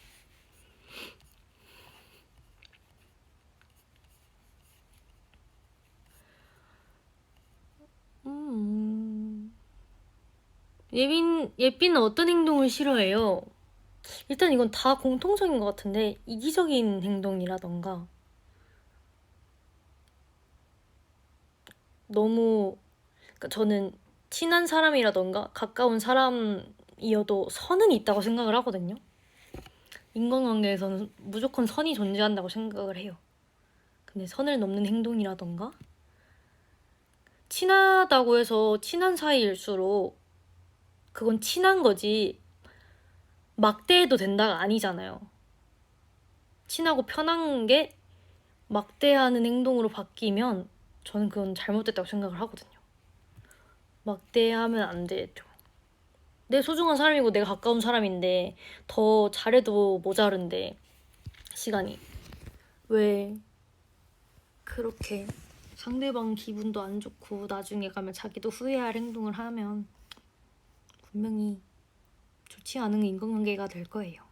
예삐는 어떤 행동을 싫어해요? 일단 이건 다 공통적인 것 같은데, 이기적인 행동이라던가 너무, 그러니까 저는 친한 사람이라던가 가까운 사람이어도 선은 있다고 생각을 하거든요. 인간관계에서는 무조건 선이 존재한다고 생각을 해요. 근데 선을 넘는 행동이라던가, 친하다고 해서 친한 사이일수록 그건 친한 거지 막대해도 된다가 아니잖아요. 친하고 편한 게 막대하는 행동으로 바뀌면 저는 그건 잘못됐다고 생각을 하거든요. 막대하면 안 되죠. 내 소중한 사람이고 내가 가까운 사람인데 더 잘해도 모자른데 시간이 왜 그렇게 상대방 기분도 안 좋고 나중에 가면 자기도 후회할 행동을 하면 분명히 좋지 않은 인간관계가 될 거예요.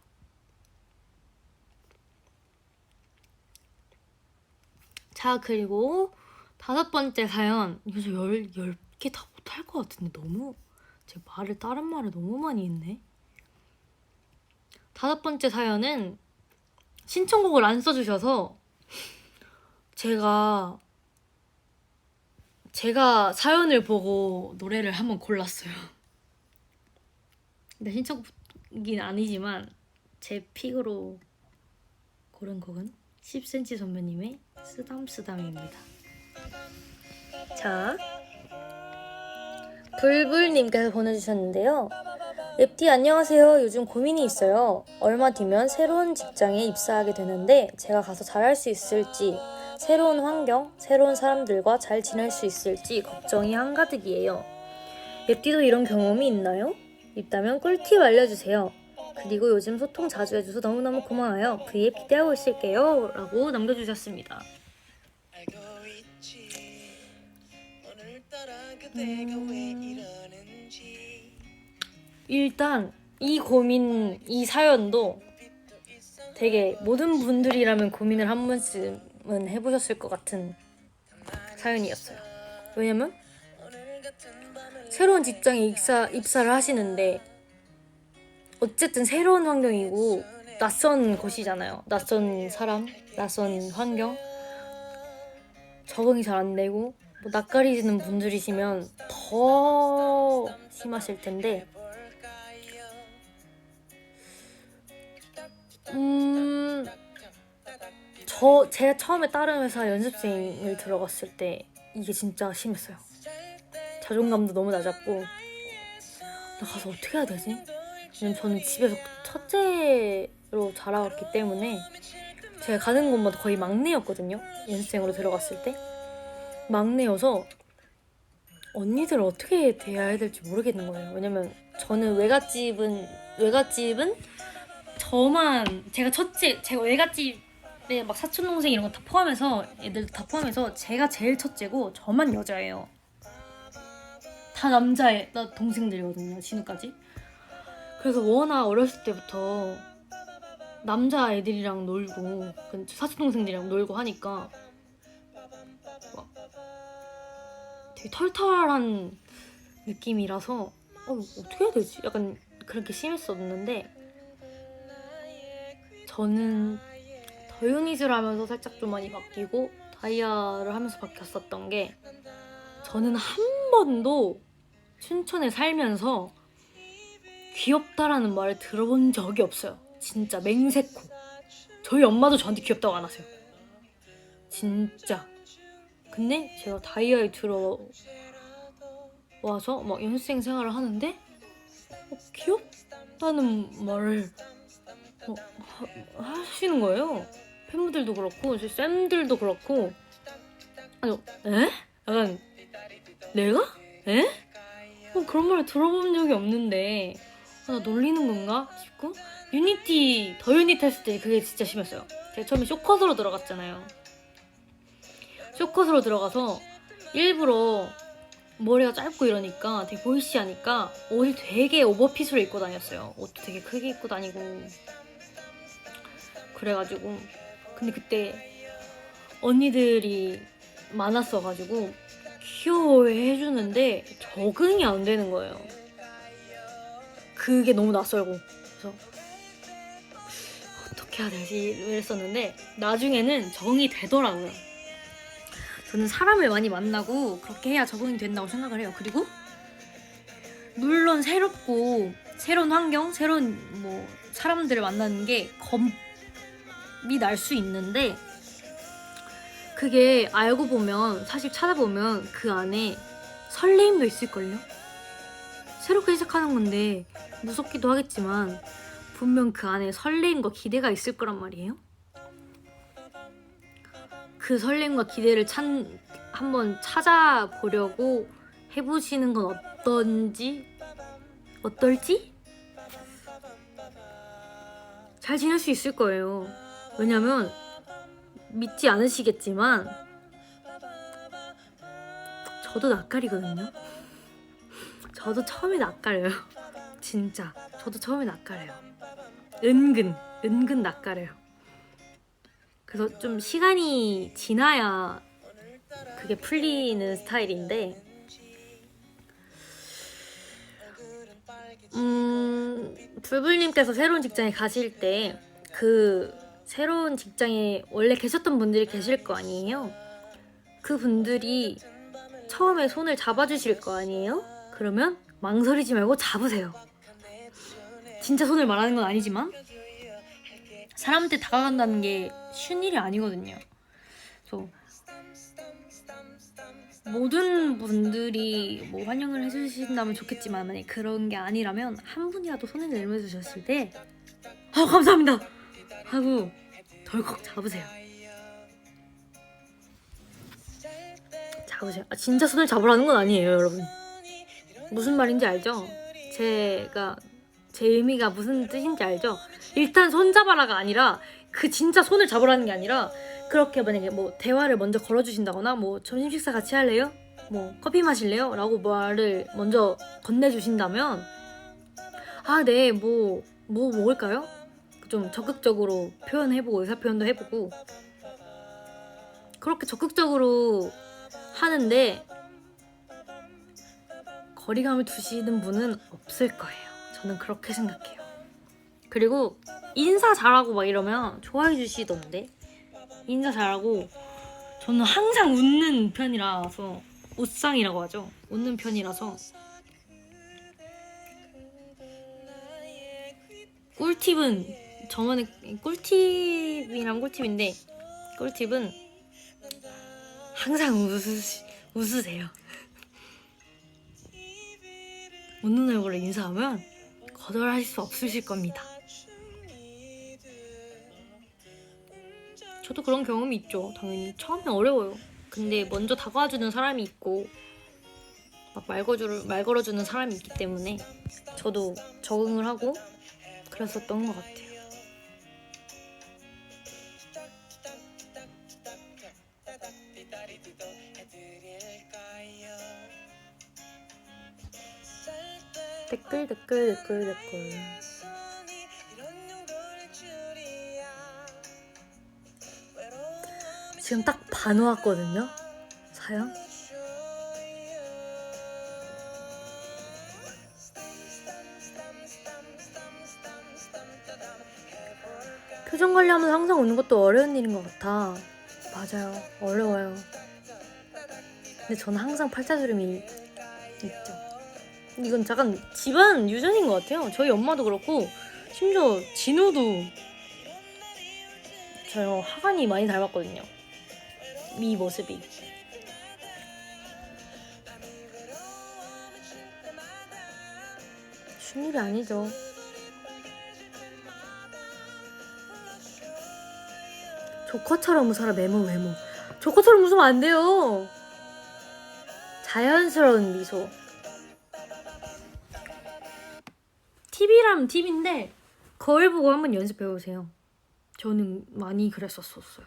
자, 그리고 5번째 사연. 이거 저 10개 다 못할 것 같은데 너무 제 다른 말을 너무 많이 했네. 5번째 사연은 신청곡을 안 써주셔서 제가 사연을 보고 노래를 한번 골랐어요. 근데 신청곡은 아니지만 제 픽으로 고른 곡은 10cm 선배님의 쓰담쓰담입니다. 자, 불불님께서 보내주셨는데요. 랩디 안녕하세요. 요즘 고민이 있어요. 얼마 뒤면 새로운 직장에 입사하게 되는데 제가 가서 잘할 수 있을지, 새로운 환경, 새로운 사람들과 잘 지낼 수 있을지 걱정이 한가득이에요. 랩디도 이런 경험이 있나요? 있다면 꿀팁 알려주세요. 그리고 요즘 소통 자주 해줘서 너무너무 고마워요. V에 기대하고 있을게요. 라고 남겨주셨습니다. 일단 이 사연도 되게 모든 분들이라면 고민을 한 번쯤은 해보셨을 것 같은 사연이었어요. 왜냐면 새로운 직장에 입사를 하시는데 어쨌든 새로운 환경이고 낯선 곳이잖아요. 낯선 사람, 낯선 환경, 적응이 잘 안 되고 뭐 낯가리시는 분들이시면 더 심하실 텐데 제가 처음에 다른 회사 연습생을 들어갔을 때 이게 진짜 심했어요. 자존감도 너무 낮았고 나 가서 어떻게 해야 되지? 왜냐면 저는 집에서 첫째로 자라왔기 때문에 제가 가는 곳마다 거의 막내였거든요. 연습생으로 들어갔을 때 막내여서 언니들을 어떻게 대해야 될지 모르겠는 거예요. 왜냐면 저는 외갓집은 제가 외갓집에 막 사촌 동생 이런 거 다 포함해서 애들 다 포함해서 제가 제일 첫째고 저만 여자예요. 다 남자애 나 동생들이거든요. 진우까지. 그래서 워낙 어렸을 때부터 남자 애들이랑 놀고 사촌 동생들이랑 놀고 하니까 막 되게 털털한 느낌이라서 어떻게 해야 되지? 약간 그렇게 심했었는데 저는 더 유닛을 하면서 살짝 좀 많이 바뀌고 다이아를 하면서 바뀌었었던 게 저는 한 번도 춘천에 살면서 귀엽다라는 말을 들어본 적이 없어요. 진짜 맹세코. 저희 엄마도 저한테 귀엽다고 안 하세요. 진짜. 근데 제가 다이아에 들어와서 막 연습생 생활을 하는데 귀엽다는 말을 하시는 거예요. 팬분들도 그렇고 제 쌤들도 그렇고. 아니, 에? 약간 내가? 에? 그런 말을 들어본 적이 없는데 나 놀리는 건가 싶고, 유니티 더 유니티 했을 때 그게 진짜 심했어요. 제가 처음에 쇼컷으로 들어갔잖아요. 쇼컷으로 들어가서 일부러 머리가 짧고 이러니까 되게 보이시하니까 옷을 되게 오버핏으로 입고 다녔어요. 옷도 되게 크게 입고 다니고 그래가지고. 근데 그때 언니들이 많았어가지고 귀여워해 해주는데 적응이 안 되는 거예요. 그게 너무 낯설고. 그래서 어떻게 해야 되지 이랬었는데 나중에는 적응이 되더라고요. 저는 사람을 많이 만나고 그렇게 해야 적응이 된다고 생각을 해요. 그리고 물론 새롭고 새로운 환경, 새로운 뭐 사람들을 만나는 게 겁이 날 수 있는데, 그게 알고 보면, 사실 찾아보면 그 안에 설레임도 있을걸요? 새롭게 시작하는 건데 무섭기도 하겠지만 분명 그 안에 설레임과 기대가 있을 거란 말이에요. 그 설렘과 기대를 한번 찾아보려고 해보시는 건 어떨지? 잘 지낼 수 있을 거예요. 왜냐면 믿지 않으시겠지만 저도 낯가리거든요. 저도 처음에 낯가려요. 진짜 저도 처음에 낯가려요. 은근 낯가려요. 그래서 좀 시간이 지나야 그게 풀리는 스타일인데, 불불님께서 새로운 직장에 가실 때 그 새로운 직장에 원래 계셨던 분들이 계실 거 아니에요? 그 분들이 처음에 손을 잡아주실 거 아니에요? 그러면 망설이지 말고 잡으세요. 진짜 손을 말하는 건 아니지만 사람한테 다가간다는 게 쉬운 일이 아니거든요. 그래서 모든 분들이 뭐 환영을 해주신다면 좋겠지만 만약에 그런 게 아니라면 한 분이라도 손을 내밀어주셨을 때 감사합니다! 하고 덜컥 잡으세요. 잡으세요. 진짜 손을 잡으라는 건 아니에요, 여러분. 무슨 말인지 알죠? 제 의미가 무슨 뜻인지 알죠? 일단 손 잡아라가 아니라 그 진짜 손을 잡으라는 게 아니라, 그렇게 만약에 뭐 대화를 먼저 걸어주신다거나 뭐 점심 식사 같이 할래요? 뭐 커피 마실래요? 라고 말을 먼저 건네주신다면 네, 뭐 먹을까요? 좀 적극적으로 표현해보고 의사표현도 해보고 그렇게 적극적으로 하는데 거리감을 두시는 분은 없을 거예요. 저는 그렇게 생각해요. 그리고 인사 잘하고 막 이러면 좋아해 주시던데, 인사 잘하고. 저는 항상 웃는 편이라서, 웃상이라고 하죠. 웃는 편이라서. 꿀팁은 저만의 꿀팁이란 꿀팁인데, 꿀팁은 항상 웃으세요. 웃는 얼굴로 인사하면 거절하실 수 없으실 겁니다. 저도 그런 경험이 있죠. 당연히 처음에 어려워요. 근데 먼저 다가와주는 사람이 있고 막 말 걸어주는 사람이 있기 때문에 저도 적응을 하고 그랬었던 것 같아요. 댓글. 지금 딱 반 왔거든요, 사연. 표정 관리하면서 항상 웃는 것도 어려운 일인 것 같아. 맞아요, 어려워요. 근데 저는 항상 팔자주름이 있죠. 이건 잠깐 집안 유전인 것 같아요. 저희 엄마도 그렇고 심지어 진우도 저 하관이 많이 닮았거든요. 이 모습이. 쉬운 일이 아니죠. 조커처럼 웃어라. 메모. 조커처럼 웃으면 안 돼요. 자연스러운 미소. 팁이라면 팁인데 거울 보고 한번 연습해보세요. 저는 많이 그랬었어요.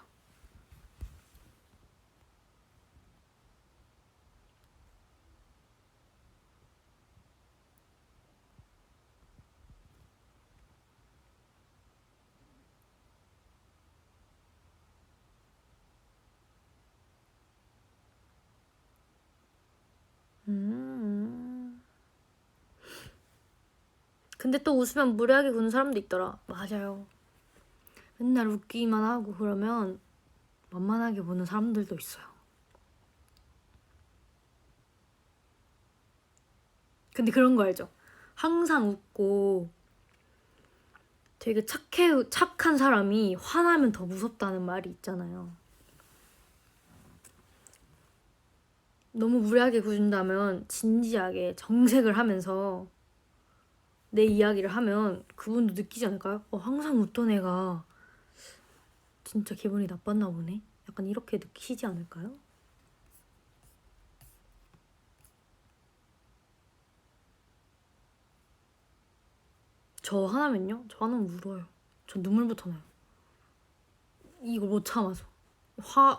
근데 또 웃으면 무례하게 구는 사람도 있더라. 맞아요. 맨날 웃기만 하고 그러면 만만하게 보는 사람들도 있어요. 근데 그런 거 알죠? 항상 웃고 되게 착한 사람이 화나면 더 무섭다는 말이 있잖아요. 너무 무례하게 구준다면 진지하게 정색을 하면서 내 이야기를 하면 그분도 느끼지 않을까요? 항상 웃던 애가 진짜 기분이 나빴나 보네? 약간 이렇게 느끼시지 않을까요? 저 하나면요? 저 하나면 울어요. 저 눈물부터 나요. 이걸 못 참아서.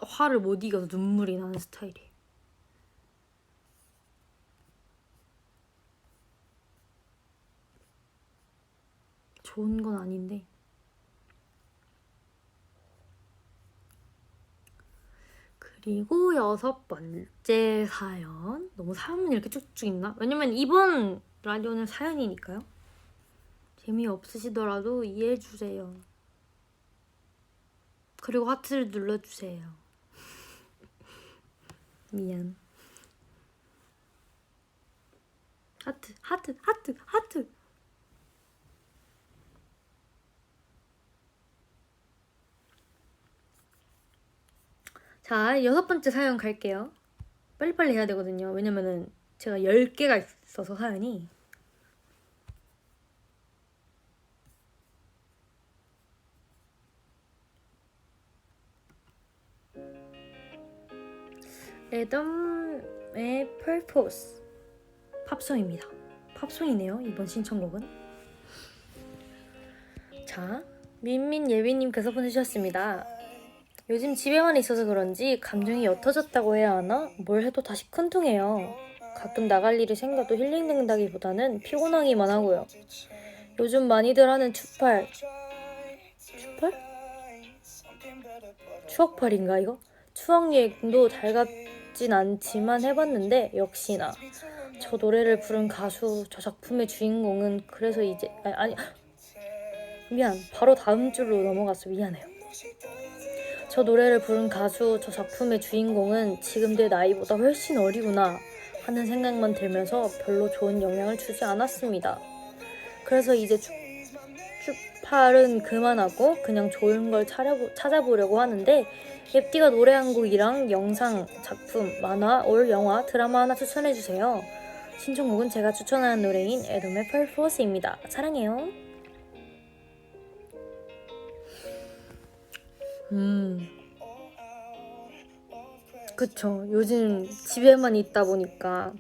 화를 못 이겨서 눈물이 나는 스타일이에요. 좋은 건 아닌데. 그리고 6번째 사연. 너무 사연이 이렇게 쭉쭉 있나? 왜냐면 이번 라디오는 사연이니까요. 재미없으시더라도 이해해주세요. 그리고 하트를 눌러주세요. 미안. 하트. 자, 6번째 사연 갈게요. 빨리빨리 해야 되거든요. 왜냐면은 제가 10개가 있어서 사연이. 애덤의 Purpose 팝송입니다. 팝송이네요, 이번 신청곡은. 자, 민민예비님께서 보내주셨습니다. 요즘 집에만 있어서 그런지 감정이 옅어졌다고 해야 하나? 뭘 해도 다시 큰둥해요. 가끔 나갈 일이 생겨도 힐링된다기보다는 피곤하기만 하고요. 요즘 많이들 하는 추팔? 추억팔인가 이거? 추억여행도 달갑진 않지만 해봤는데 역시나 저 노래를 부른 가수, 저 작품의 주인공은 그래서 이제 미안, 바로 다음 줄로 넘어갔어. 미안해요. 저 노래를 부른 가수, 저 작품의 주인공은 지금 내 나이보다 훨씬 어리구나 하는 생각만 들면서 별로 좋은 영향을 주지 않았습니다. 그래서 이제 추팔은 그만하고 그냥 좋은 걸 찾아보려고 하는데 앱디가 노래 한 곡이랑 영상, 작품, 만화, 올 영화, 드라마 하나 추천해주세요. 신청곡은 제가 추천하는 노래인 애덤의 Purpose입니다. 사랑해요. 그쵸. 요즘 집에만 있다 보니까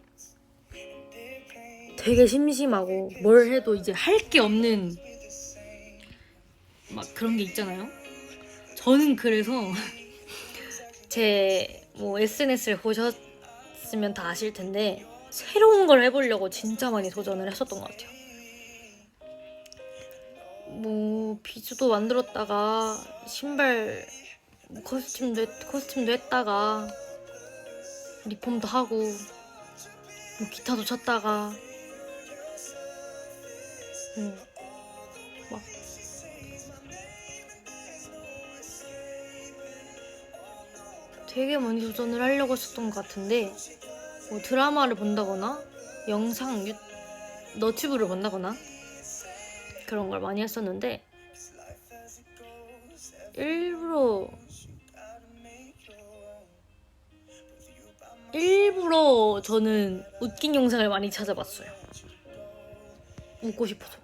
되게 심심하고 뭘 해도 이제 할 게 없는 막 그런 게 있잖아요. 저는 그래서 제 SNS를 보셨으면 다 아실 텐데 새로운 걸 해보려고 진짜 많이 도전을 했었던 것 같아요. 비즈도 만들었다가 신발 코스튬도 했다가 리폼도 하고 기타도 쳤다가 막 되게 많이 도전을 하려고 했었던 것 같은데 드라마를 본다거나 영상 너튜브를 본다거나 그런 걸 많이 했었는데 일부러 저는 웃긴 영상을 많이 찾아봤어요. 웃고 싶어서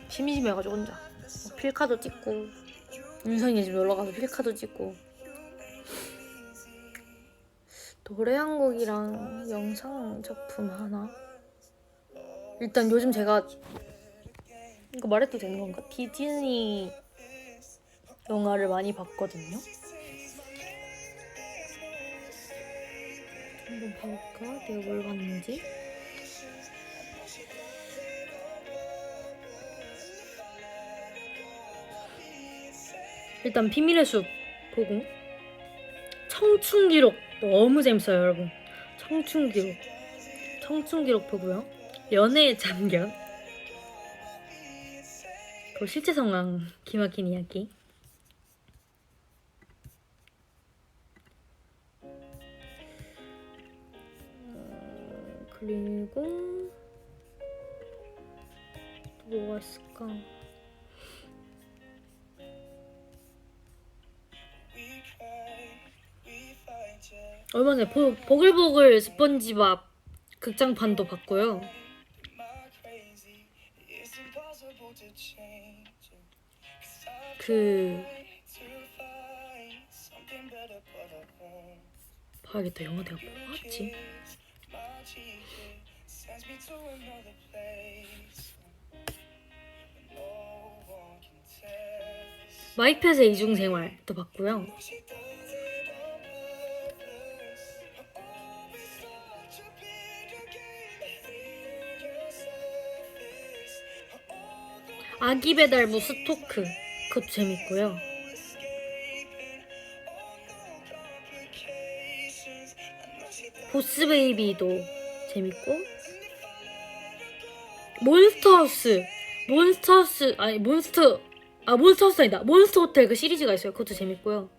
심심해가지고 혼자 필카도 찍고 윤성이 집 놀러가서 필카도 찍고. 노래 한 곡이랑 영상 작품 하나. 일단 요즘 제가 이거 말해도 되는 건가? 디즈니 영화를 많이 봤거든요. 한번 봐볼까? 내가 뭘 봤는지. 일단 비밀의 숲 보고, 청춘기록 너무 재밌어요 여러분. 청춘기록 보고요. 연애의 참견, 그리고 실제 상황 기막힌 이야기, 그리고 또 뭐가 있을까? 얼마 전에 보글보글 스펀지밥 극장판도 봤고요. 봐야겠다. 영화 내가 뭐 봤지? 마이펫의 이중생활도 봤고요. 아기 배달부 스토크 그것도 재밌고요. 보스베이비도 재밌고, 몬스터하우스 아니다, 몬스터호텔 그 시리즈가 있어요. 그것도 재밌고요.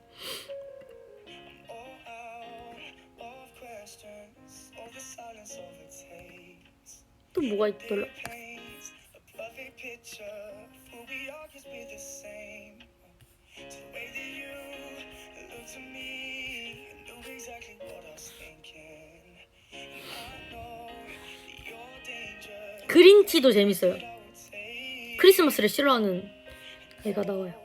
또 뭐가 있더라? 그린티도 재밌어요. 크리스마스를 싫어하는 애가 나와요.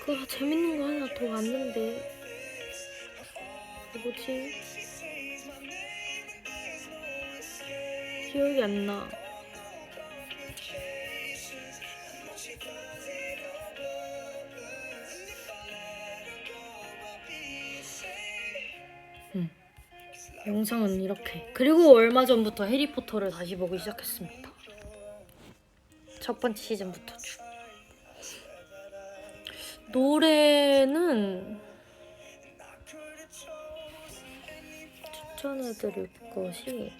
그거 재밌는 거 하나 더 왔는데 뭐지? 기억이 안 나. 영상은 이렇게. 그리고 얼마 전부터 해리포터를 다시 보기 시작했습니다. 첫 번째 시즌부터 쭉. 노래는 추천해드릴 것이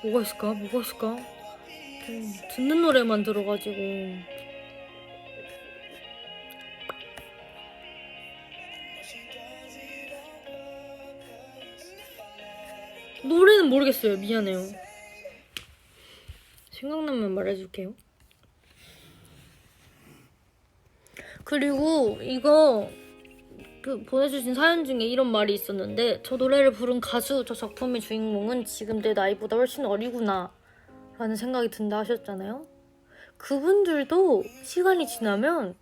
뭐가 있을까? 듣는 노래만 들어가지고. 노래는 모르겠어요. 미안해요. 생각나면 말해줄게요. 그리고 이거 보내주신 사연 중에 이런 말이 있었는데, 저 노래를 부른 가수, 저 작품의 주인공은 지금 내 나이보다 훨씬 어리구나 라는 생각이 든다 하셨잖아요. 그분들도 시간이 지나면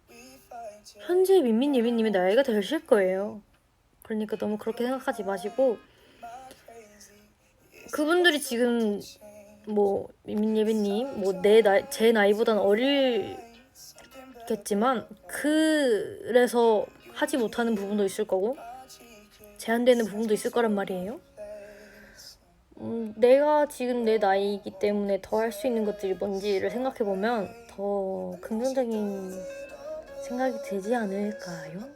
현재 민민 예빈님의 나이가 되실 거예요. 그러니까 너무 그렇게 생각하지 마시고, 그분들이 지금 뭐 민민 예빈님 제 나이보다는 어리겠지만 그래서 하지 못하는 부분도 있을 거고 제한되는 부분도 있을 거란 말이에요. 내가 지금 내 나이이기 때문에 더 할 수 있는 것들이 뭔지를 생각해보면 더 긍정적인 생각이 들지 않을까요?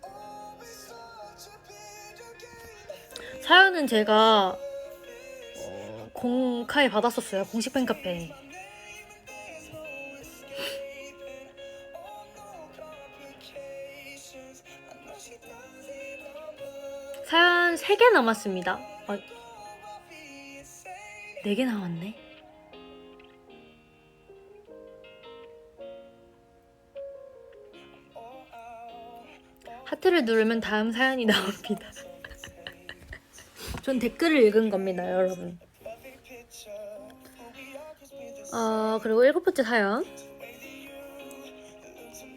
사연은 제가 공카에 받았었어요. 공식 팬카페. 사연 3개 남았습니다. 4개 남았네. 하트를 누르면 다음 사연이 나옵니다. 전 댓글을 읽은 겁니다, 여러분. 그리고 7번째 사연.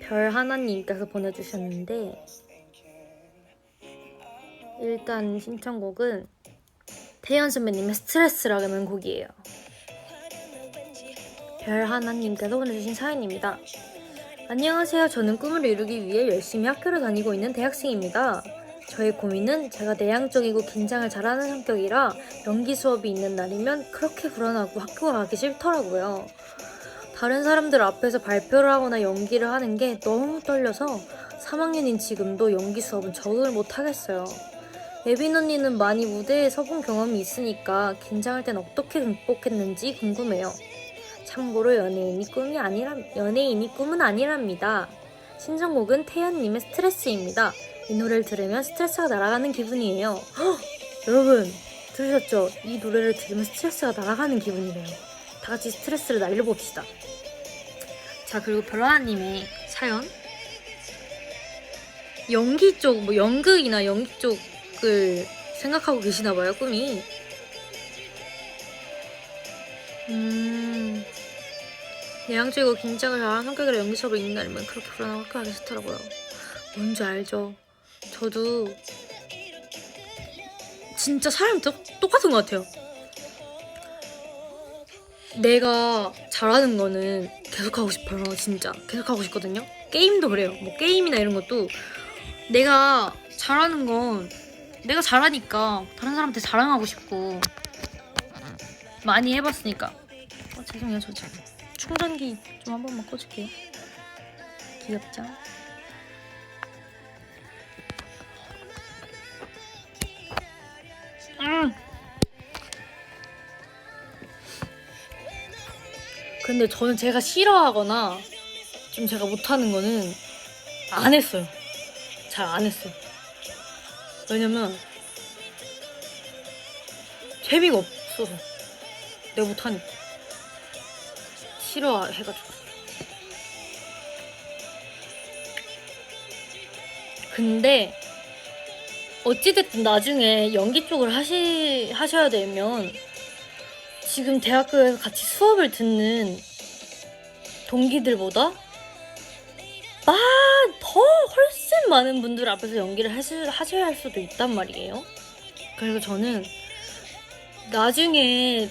별하나님께서 보내주셨는데, 일단 신청곡은 태연 선배님의 스트레스라는 곡이에요. 별하나님께서 보내주신 사연입니다. 안녕하세요. 저는 꿈을 이루기 위해 열심히 학교를 다니고 있는 대학생입니다. 저의 고민은 제가 내향적이고 긴장을 잘하는 성격이라 연기 수업이 있는 날이면 그렇게 불안하고 학교 가기 싫더라고요. 다른 사람들 앞에서 발표를 하거나 연기를 하는 게 너무 떨려서 3학년인 지금도 연기 수업은 적응을 못하겠어요. 예빈 언니는 많이 무대에 서본 경험이 있으니까 긴장할 땐 어떻게 극복했는지 궁금해요. 참고로 연예인이 꿈은 아니랍니다. 신청곡은 태연님의 스트레스입니다. 이 노래를 들으면 스트레스가 날아가는 기분이에요. 헉! 여러분 들으셨죠? 이 노래를 들으면 스트레스가 날아가는 기분이래요. 다 같이 스트레스를 날려봅시다. 자, 그리고 별하나님의 사연. 연기 쪽, 연극이나 연기 쪽을 생각하고 계시나봐요, 꿈이. 내향적이고 긴장을 잘하는 성격이라 연기 수업을 있는 날이면 그렇게 불안하고 학교 가기 싫더라고요. 뭔지 알죠? 저도 진짜 사람이 똑같은 것 같아요. 내가 잘하는 거는 계속 하고 싶어요. 진짜 계속 하고 싶거든요. 게임도 그래요. 뭐 게임이나 이런 것도 내가 잘하는 건 내가 잘하니까 다른 사람한테 자랑하고 싶고 많이 해봤으니까. 죄송해요. 저 지금 충전기 좀 한 번만 꽂을게요. 귀엽죠? 근데 저는 제가 싫어하거나 좀 제가 못하는 거는 안 했어요. 잘 안 했어요. 왜냐면 재미가 없어서. 내가 못하니까. 싫어해가지고. 근데 어찌됐든 나중에 연기 쪽을 하셔야 되면 지금 대학교에서 같이 수업을 듣는 동기들보다 더 훨씬 많은 분들 앞에서 연기를 하셔야 할 수도 있단 말이에요. 그래서 저는 나중에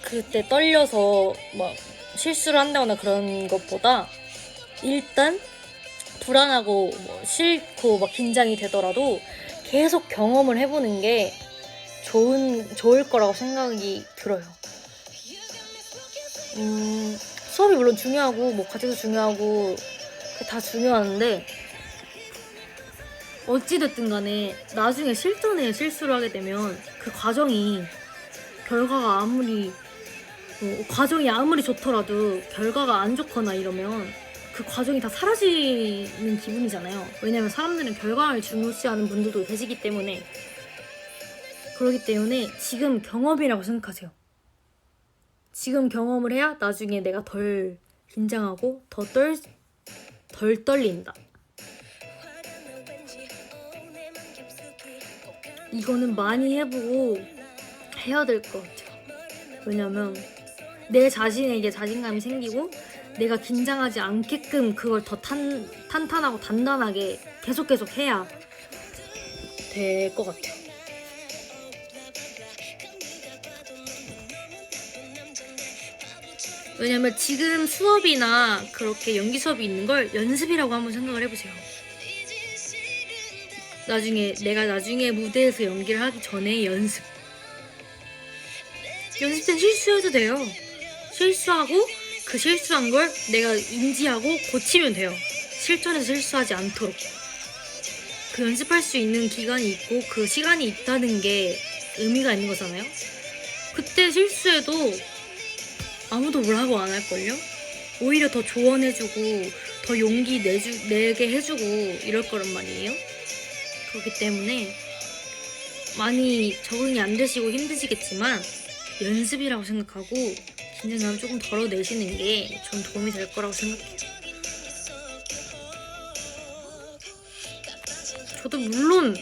그때 떨려서 막 실수를 한다거나 그런 것보다 일단 불안하고 싫고 막 긴장이 되더라도 계속 경험을 해보는 게 좋을 거라고 생각이 들어요. 수업이 물론 중요하고 뭐 과제도 중요하고 다 중요한데 어찌됐든 간에 나중에 실전에 실수를 하게 되면 그 과정이 결과가 과정이 아무리 좋더라도 결과가 안 좋거나 이러면 그 과정이 다 사라지는 기분이잖아요. 왜냐면 사람들은 결과를 중요시하는 분들도 계시기 때문에. 그렇기 때문에 지금 경험이라고 생각하세요. 지금 경험을 해야 나중에 내가 덜 긴장하고 덜 떨린다. 이거는 많이 해보고 해야 될 것 같아요. 왜냐면 내 자신에게 자신감이 생기고 내가 긴장하지 않게끔 그걸 더 탄탄하고 단단하게 계속 해야 될 것 같아요. 왜냐면 지금 수업이나 그렇게 연기 수업이 있는 걸 연습이라고 한번 생각을 해보세요. 내가 나중에 무대에서 연기를 하기 전에 연습 땐 실수해도 돼요. 실수하고 그 실수한 걸 내가 인지하고 고치면 돼요. 실전에서 실수하지 않도록. 그 연습할 수 있는 기간이 있고 그 시간이 있다는 게 의미가 있는 거잖아요. 그때 실수해도 아무도 뭐라고 안 할걸요? 오히려 더 조언해주고 더 용기 내게 해주고 이럴 거란 말이에요. 그렇기 때문에 많이 적응이 안 되시고 힘드시겠지만 연습이라고 생각하고 긴장감을 조금 덜어내시는 게 좀 도움이 될 거라고 생각해요. 저도 물론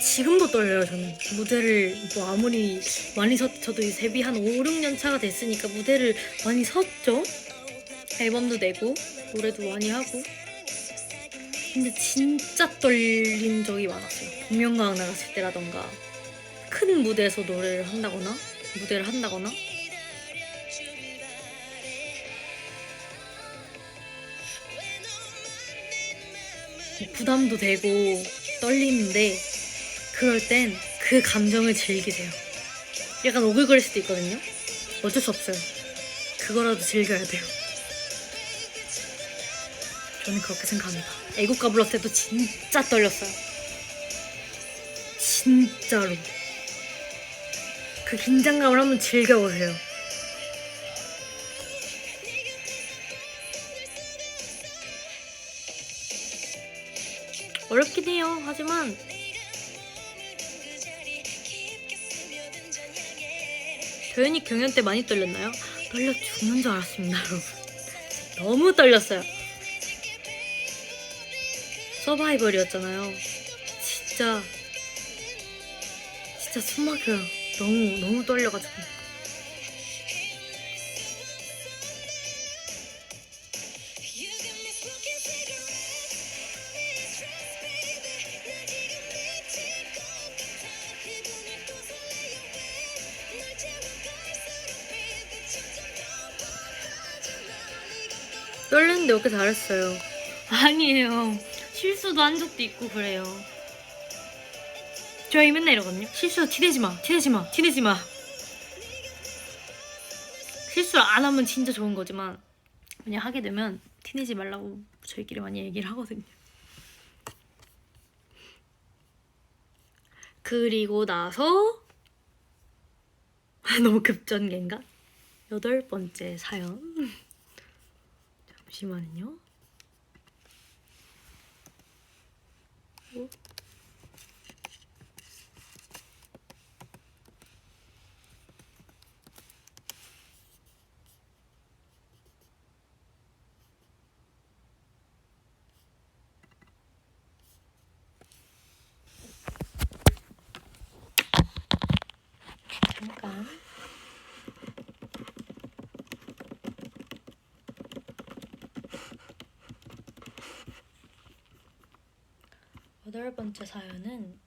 지금도 떨려요. 저는 무대를 뭐 아무리 많이 저도 데뷔 한 5, 6년 차가 됐으니까 무대를 많이 섰죠. 앨범도 내고 노래도 많이 하고. 근데 진짜 떨린 적이 많았어요. 복면가왕 나갔을 때라던가 큰 무대에서 무대를 한다거나 부담도 되고 떨리는데 그럴 땐 그 감정을 즐기세요. 약간 오글거릴 수도 있거든요. 어쩔 수 없어요. 그거라도 즐겨야 돼요. 저는 그렇게 생각합니다. 애국가 불렀을 때도 진짜 떨렸어요. 진짜로. 그 긴장감을 한번 즐겨보세요. 어렵긴 해요. 하지만 도연이 경연 때 많이 떨렸나요? 떨려 죽는 줄 알았습니다, 여러분. 너무 떨렸어요. 서바이벌이었잖아요. 진짜 숨 막혀요. 너무 떨려가지고. 떨리는데 이렇게 잘했어요. 아니에요. 실수도 한 적도 있고 그래요. 저희 맨날 이러거든요. 실수 티내지 마. 실수를 안 하면 진짜 좋은 거지만 그냥 하게 되면 티내지 말라고 저희끼리 많이 얘기를 하거든요. 그리고 나서 너무 급전개인가? 8번째 사연. 잠시만요. 잠깐. 여덟 번째 사연은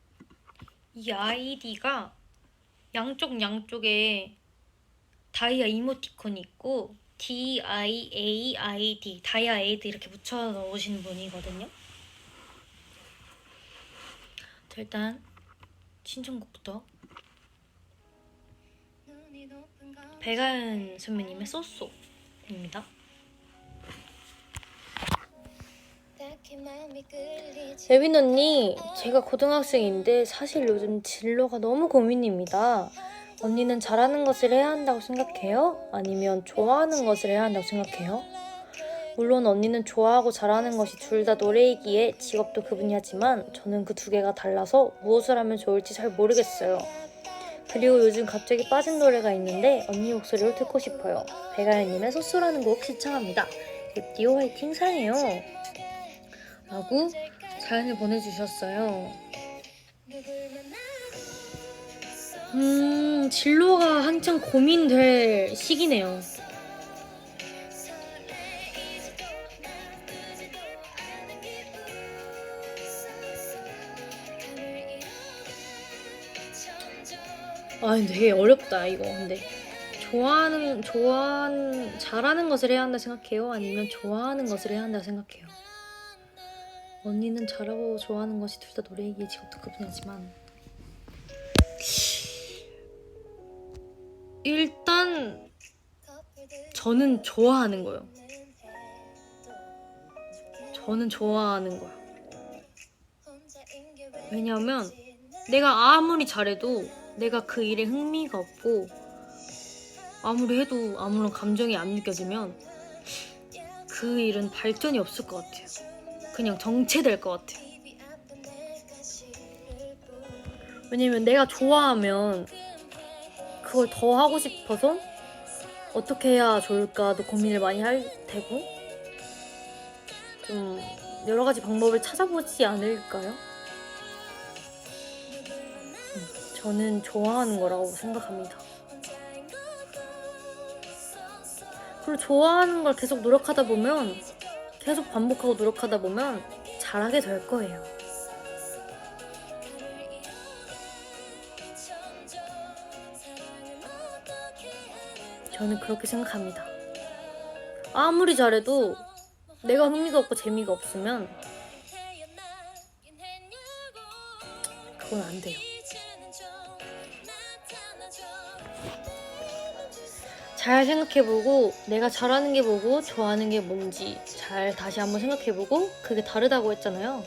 이 아이디가 양쪽에 다이아 이모티콘이 있고 DIAID 다이아에이드 이렇게 붙여 넣으신 분이거든요. 자, 일단 신청곡부터 백아연 선배님의 쏘쏘입니다. 예빈 언니, 제가 고등학생인데 사실 요즘 진로가 너무 고민입니다. 언니는 잘하는 것을 해야 한다고 생각해요? 아니면 좋아하는 것을 해야 한다고 생각해요? 물론 언니는 좋아하고 잘하는 것이 둘 다 노래이기에 직업도 그 분야지만 저는 그 두 개가 달라서 무엇을 하면 좋을지 잘 모르겠어요. 그리고 요즘 갑자기 빠진 노래가 있는데 언니 목소리를 듣고 싶어요. 백아연님의 소소라는 곡 신청합니다. 랩디오 화이팅 사랑해요. 라고 사연을 보내주셨어요. 진로가 한창 고민될 시기네요. 아 근데 되게 어렵다 이거. 근데 잘하는 것을 해야 한다 생각해요? 아니면 좋아하는 것을 해야 한다 생각해요? 언니는 잘하고 좋아하는 것이 둘 다 노래이기에 직업도 그 분야지만 일단 저는 좋아하는 거예요. 저는 좋아하는 거야. 왜냐면 내가 아무리 잘해도 내가 그 일에 흥미가 없고 아무리 해도 아무런 감정이 안 느껴지면 그 일은 발전이 없을 것 같아요. 그냥 정체될 것 같아요. 왜냐면 내가 좋아하면 그걸 더 하고 싶어서 어떻게 해야 좋을까도 고민을 많이 할 테고 좀 여러 가지 방법을 찾아보지 않을까요? 저는 좋아하는 거라고 생각합니다. 그리고 좋아하는 걸 계속 노력하다 보면 계속 반복하고 노력하다 보면 잘하게 될 거예요. 저는 그렇게 생각합니다. 아무리 잘해도 내가 흥미가 없고 재미가 없으면 그건 안 돼요. 잘 생각해보고 내가 잘하는 게 뭐고 좋아하는 게 뭔지 잘 다시 한번 생각해보고 그게 다르다고 했잖아요.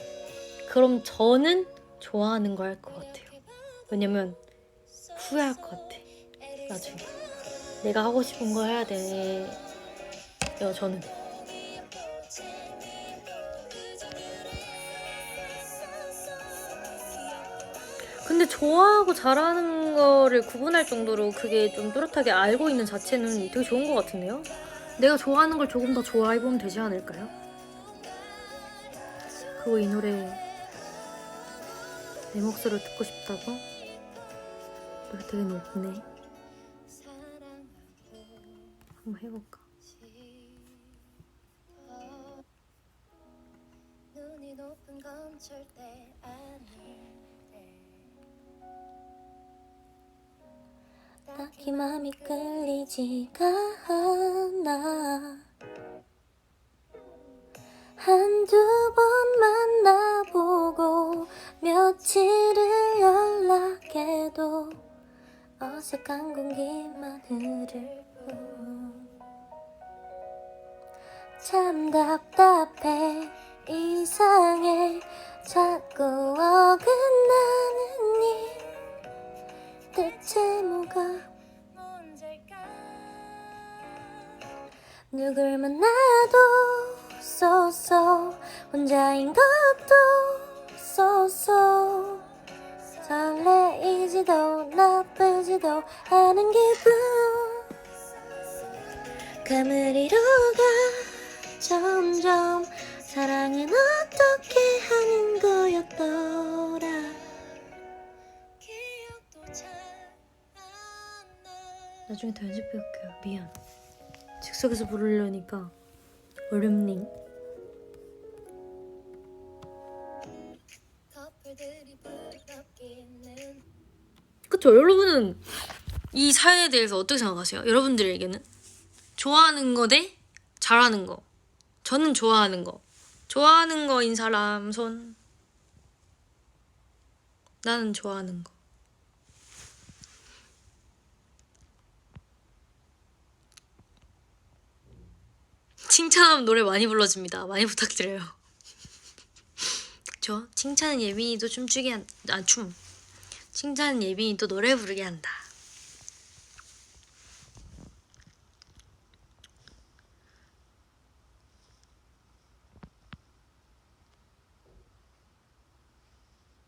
그럼 저는 좋아하는 거 할 것 같아요. 왜냐면 후회할 것 같아. 나중에 내가 하고 싶은 거 해야 돼요. 저는 근데 좋아하고 잘하는 거를 구분할 정도로 그게 좀 뚜렷하게 알고 있는 자체는 되게 좋은 것 같은데요? 내가 좋아하는 걸 조금 더 좋아해보면 되지 않을까요? 그리고 이 노래 내 목소리를 듣고 싶다고? 노래 되게 높네. 한번 해볼까? 눈이 높은 건 절대 아닌데 딱히 맘이 끌리지가 않아 한두 번 만나보고 며칠을 연락해도 어색한 공기만 흐를 뿐 참 답답해 이상해 자꾸 어긋나는 일 대체 뭐가 문제일까 누굴 만나도 쏘쏘 혼자인 것도 쏘쏘 설레이지도 나쁘지도 않은 기분 감을 잃어가 점점 사랑은 어떻게 하는 거였더라 기억도 잘 안 나. 나중에 더 연습해볼게요. 미안. 즉석에서 부르려니까 어렵닝. 커플들이 부럽기는 그쵸? 여러분은 이 사연에 대해서 어떻게 생각하세요? 여러분들에게는? 좋아하는 거 대 잘하는 거. 저는 좋아하는 거. 좋아하는 거인 사람 손. 나는 좋아하는 거. 칭찬하면 노래 많이 불러줍니다. 많이 부탁드려요. 그쵸? 칭찬은 예빈이도 춤추게 한다. 춤. 칭찬은 예빈이도 노래 부르게 한다.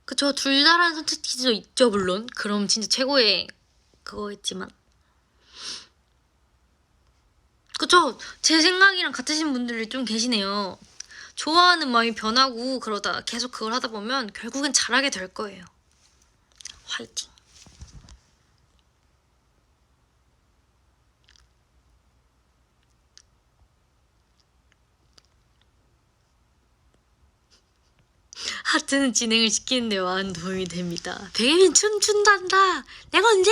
그쵸? 둘 다라는 선택지도 있죠, 물론. 그럼 진짜 최고의 그거겠지만. 그쵸? 제 생각이랑 같으신 분들이 좀 계시네요. 좋아하는 마음이 변하고 그러다 계속 그걸 하다 보면 결국엔 잘하게 될 거예요. 화이팅. 하트는 진행을 시키는 데 많은 도움이 됩니다. 백예민 춤춘단다. 내가 언제?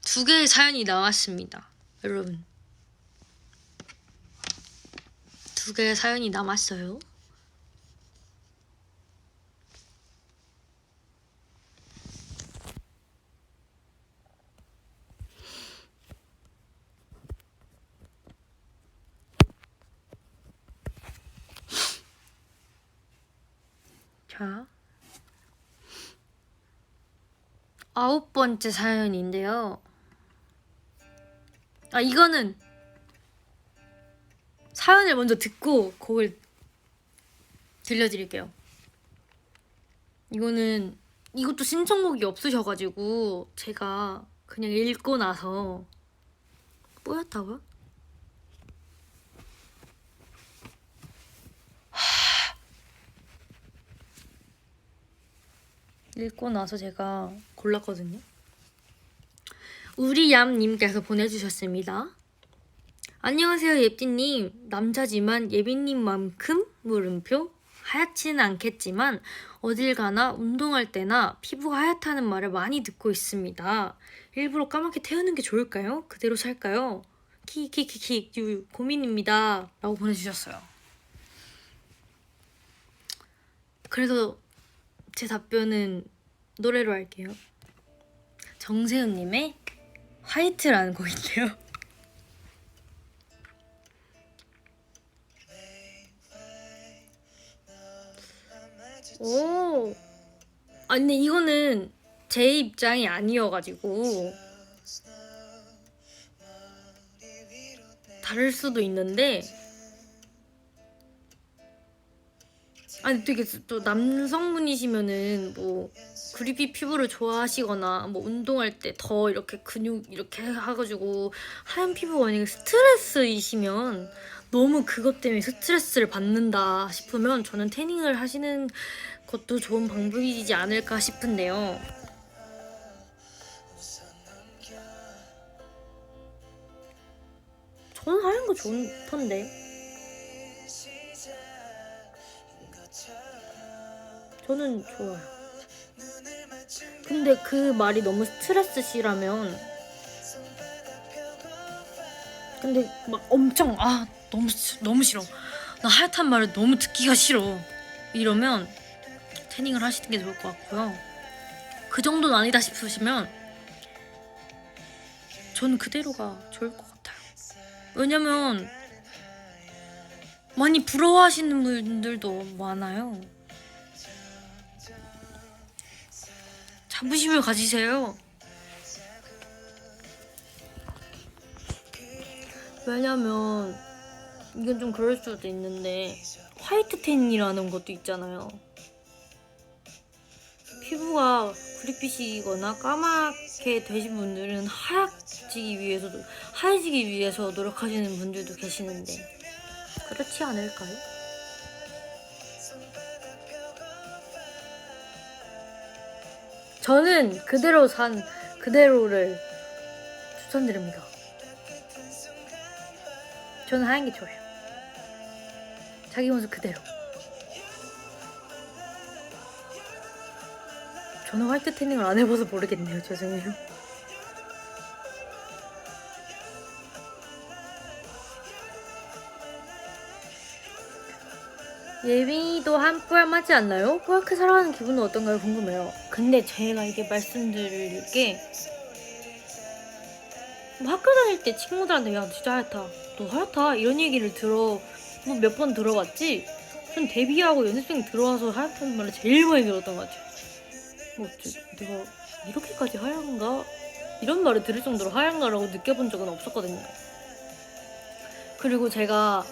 두 개의 사연이 나왔습니다. 여러분. 두 개의 사연이 남았어요. 자, 9번째 사연인데요. 이거는 사연을 먼저 듣고 곡을 들려드릴게요. 이것도 신청곡이 없으셔가지고 제가 그냥 읽고 나서 뽀얗다고요? 읽고 나서 제가 골랐거든요. 우리얌님께서 보내주셨습니다. 안녕하세요 예삐님. 남자지만 예삐님만큼 물음표 하얗지는 않겠지만 어딜 가나 운동할 때나 피부가 하얗다는 말을 많이 듣고 있습니다. 일부러 까맣게 태우는 게 좋을까요? 그대로 살까요? 키키키키 유유 고민입니다. 라고 보내주셨어요. 그래서 제 답변은 노래로 할게요. 정세훈님의 화이트라는 곡인데요. 오, 아니 근데 이거는 제 입장이 아니어가지고 다를 수도 있는데, 아니 되게 또 남성분이시면은 뭐 그립이 피부를 좋아하시거나 뭐 운동할 때 더 이렇게 근육 이렇게 해가지고 하얀 피부가 만약에 스트레스이시면 너무 그것 때문에 스트레스를 받는다 싶으면 저는 태닝을 하시는 것도 좋은 방법이지 않을까 싶은데요. 저는 하얀 거 좋던데. 저는 좋아요. 근데 그 말이 너무 스트레스시라면, 근데 막 엄청 너무 싫어, 나 하얗단 말을 너무 듣기가 싫어 이러면 태닝을 하시는 게 좋을 것 같고요. 그 정도는 아니다 싶으시면 저는 그대로가 좋을 것 같아요. 왜냐면 많이 부러워하시는 분들도 많아요. 자부심을 가지세요. 왜냐면 이건 좀 그럴 수도 있는데 화이트 태닝이라는 것도 있잖아요. 피부가 구릿빛이거나 까맣게 되신 분들은 하얘지기 위해서 노력하시는 분들도 계시는데 그렇지 않을까요? 저는 그대로 산 그대로를 추천드립니다. 저는 하얀 게 좋아요. 자기 모습 그대로. 저는 화이트 태닝을 안 해봐서 모르겠네요. 죄송해요. 예빈이도 한뿔 맞지 않나요? 뽀얗게 살아가는 기분은 어떤가요? 궁금해요. 근데 제가 이게 말씀드릴 게, 뭐 학교 다닐 때 친구들한테 야 진짜 하얗다, 너 하얗다 이런 얘기를 뭐 몇 번 들어봤지, 전 데뷔하고 연습생 들어와서 하얗다는 말을 제일 많이 들었던 것 같아요. 내가 이렇게까지 하얀가? 이런 말을 들을 정도로 하얀가라고 느껴본 적은 없었거든요. 그리고 제가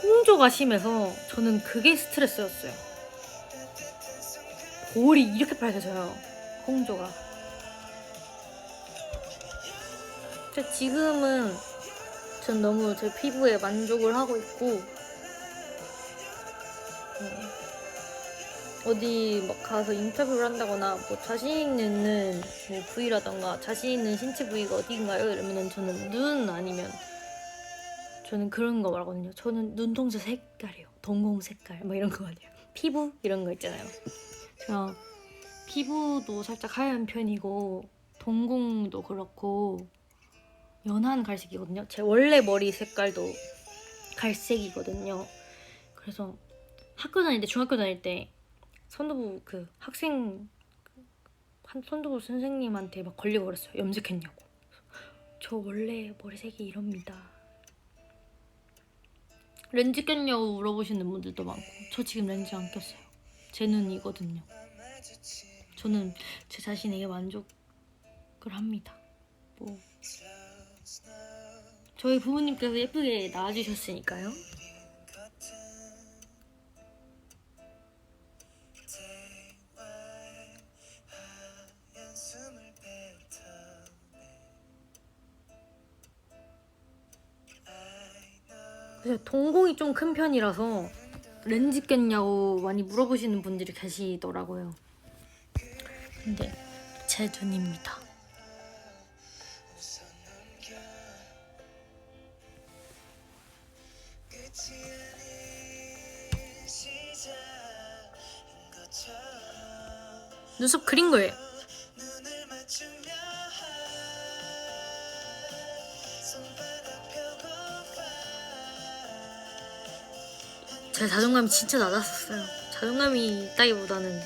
홍조가 심해서 저는 그게 스트레스였어요. 볼이 이렇게 빨개져요, 홍조가. 지금은 전 너무 제 피부에 만족을 하고 있고, 어디 막 가서 인터뷰를 한다거나 뭐 자신 있는 뭐 부위라던가 자신 있는 신체 부위가 어디인가요? 이러면은 저는 눈 아니면 저는 그런 거 말하거든요. 저는 눈동자 색깔이요. 동공 색깔 뭐 이런 거 아니에요. 피부 이런 거 있잖아요. 제가 피부도 살짝 하얀 편이고 동공도 그렇고 연한 갈색이거든요. 제 원래 머리 색깔도 갈색이거든요. 그래서 중학교 다닐 때 선도부 선도부 선생님한테 막 걸리고 그랬어요. 염색했냐고. 저 원래 머리색이 이럽니다. 렌즈 꼈냐고 물어보시는 분들도 많고, 저 지금 렌즈 안 꼈어요. 제 눈이거든요. 저는 제 자신에게 만족을 합니다. 뭐 저희 부모님께서 예쁘게 낳아주셨으니까요. 그래서 동공이 좀 큰 편이라서 렌즈 꼈냐고 많이 물어보시는 분들이 계시더라고요. 근데 제 눈입니다. 눈썹 그린 거예요. 제 자존감이 진짜 낮았었어요. 자존감이 있다기보다는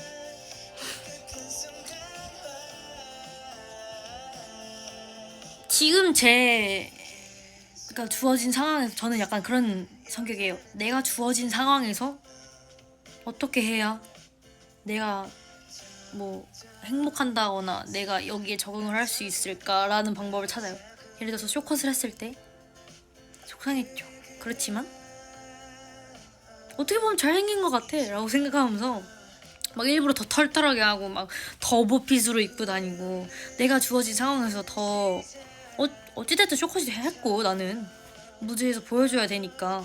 지금 그러니까 주어진 상황에서 저는 약간 그런 성격이에요. 내가 주어진 상황에서 어떻게 해야 내가 뭐 행복한다거나 내가 여기에 적응을 할 수 있을까라는 방법을 찾아요. 예를 들어서 쇼컷을 했을 때 속상했죠. 그렇지만 어떻게 보면 잘생긴 것 같아 라고 생각하면서 막 일부러 더 털털하게 하고 막 더 오버핏으로 입고 다니고 내가 주어진 상황에서 더 어찌됐든 쇼컷이 했고 나는 무대에서 보여줘야 되니까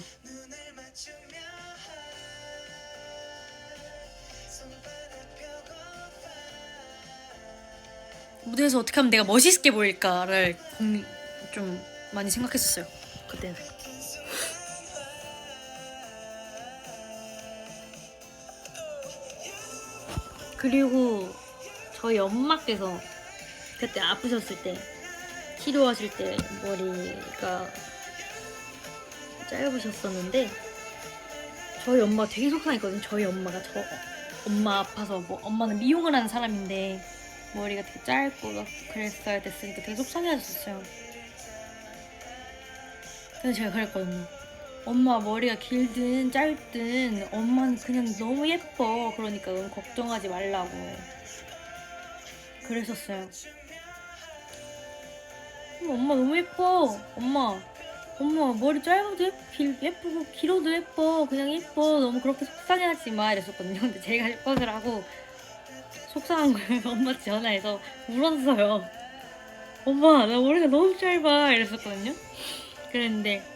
무대에서 어떻게 하면 내가 멋있게 보일까를 좀 많이 생각했었어요 그때는. 그리고 저희 엄마께서 그때 아프셨을 때 치료하실 때 머리가 짧으셨었는데 저희 엄마가 되게 속상했거든요. 저희 엄마가 엄마 아파서 뭐 엄마는 미용을 하는 사람인데 머리가 되게 짧고 막 그랬어야 됐으니까 되게 속상해하셨어요. 근데 제가 그랬거든요. 엄마 머리가 길든 짧든 엄마는 그냥 너무 예뻐. 그러니까 너무 걱정하지 말라고 그랬었어요. 엄마 너무 예뻐. 엄마 머리 짧아도 예쁘고 길어도 예뻐. 그냥 예뻐. 너무 그렇게 속상해하지 마 이랬었거든요. 근데 제가 컷을 하고 속상한 거예요. 엄마한테 전화해서 울었어요. 엄마 나 머리가 너무 짧아 이랬었거든요. 그랬는데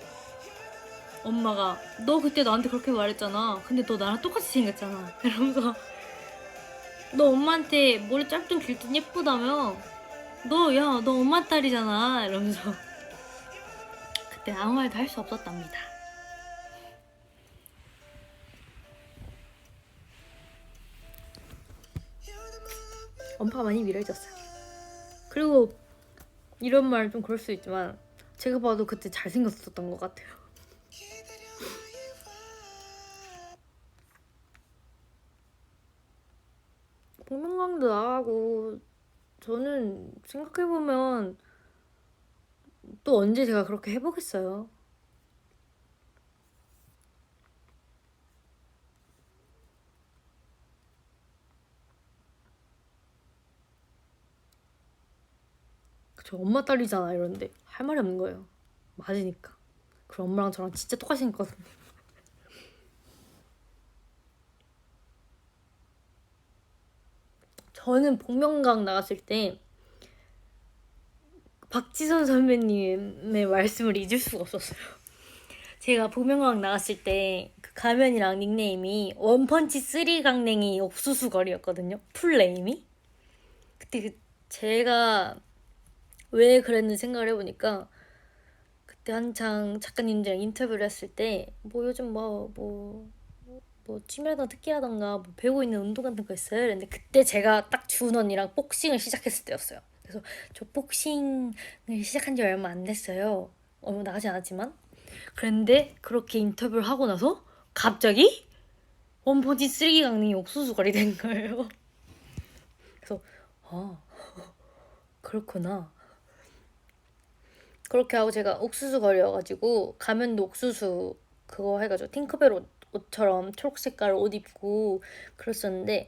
엄마가 너 그때 나한테 그렇게 말했잖아. 근데 너 나랑 똑같이 생겼잖아. 이러면서 너 엄마한테 머리 짧든 길든 예쁘다며. 너 엄마 딸이잖아. 이러면서 그때 아무 말도 할 수 없었답니다. 엄마가 많이 위로해줬어요. 그리고 이런 말 좀 그럴 수 있지만 제가 봐도 그때 잘생겼었던 것 같아요. 복면가왕도 나가고 저는 생각해보면 또 언제 제가 그렇게 해보겠어요. 저 엄마 딸이잖아 이러는데 할 말이 없는 거예요. 맞으니까. 그럼 엄마랑 저랑 진짜 똑같이 생겼거든요. 저는 복면가왕 나갔을 때 박지선 선배님의 말씀을 잊을 수가 없었어요. 제가 복면가왕 나갔을 때 그 가면이랑 닉네임이 원펀치 3 강냉이 옥수수 거리였거든요. 풀네임이. 그때 제가 왜 그랬는지 생각을 해보니까 그때 한창 작가님들이랑 인터뷰를 했을 때 뭐 요즘 뭐 취미라던가 특기라던가 뭐 배우고 있는 운동 같은 거 있어요? 그랬는데 그때 제가 딱 주은 언니랑 복싱을 시작했을 때였어요. 그래서 저 복싱을 시작한 지 얼마 안 됐어요. 얼마 나가지 않았지만. 그런데 그렇게 인터뷰를 하고 나서 갑자기 원펀치 3 강냉이 옥수수 거리 된 거예요. 그래서 그렇구나. 그렇게 하고 제가 옥수수 거리여가지고 가면도 옥수수 그거 해가지고 팅커벨 옷처럼 초록 색깔 옷 입고 그랬었는데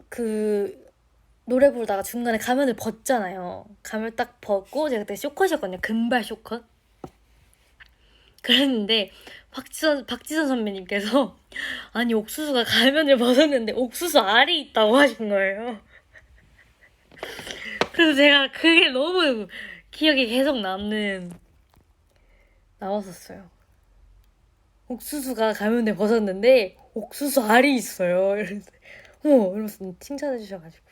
그 노래 부르다가 중간에 가면을 벗잖아요. 가면을 딱 벗고 제가 그때 쇼컷이었거든요. 금발 쇼컷. 그랬는데 박지선 선배님께서 아니 옥수수가 가면을 벗었는데 옥수수 알이 있다고 하신 거예요. 그래서 제가 그게 너무 기억에 계속 남았었어요. 옥수수가 가면을 벗었는데 옥수수 알이 있어요. 이러면서 어머 이러면서 칭찬해 주셔가지고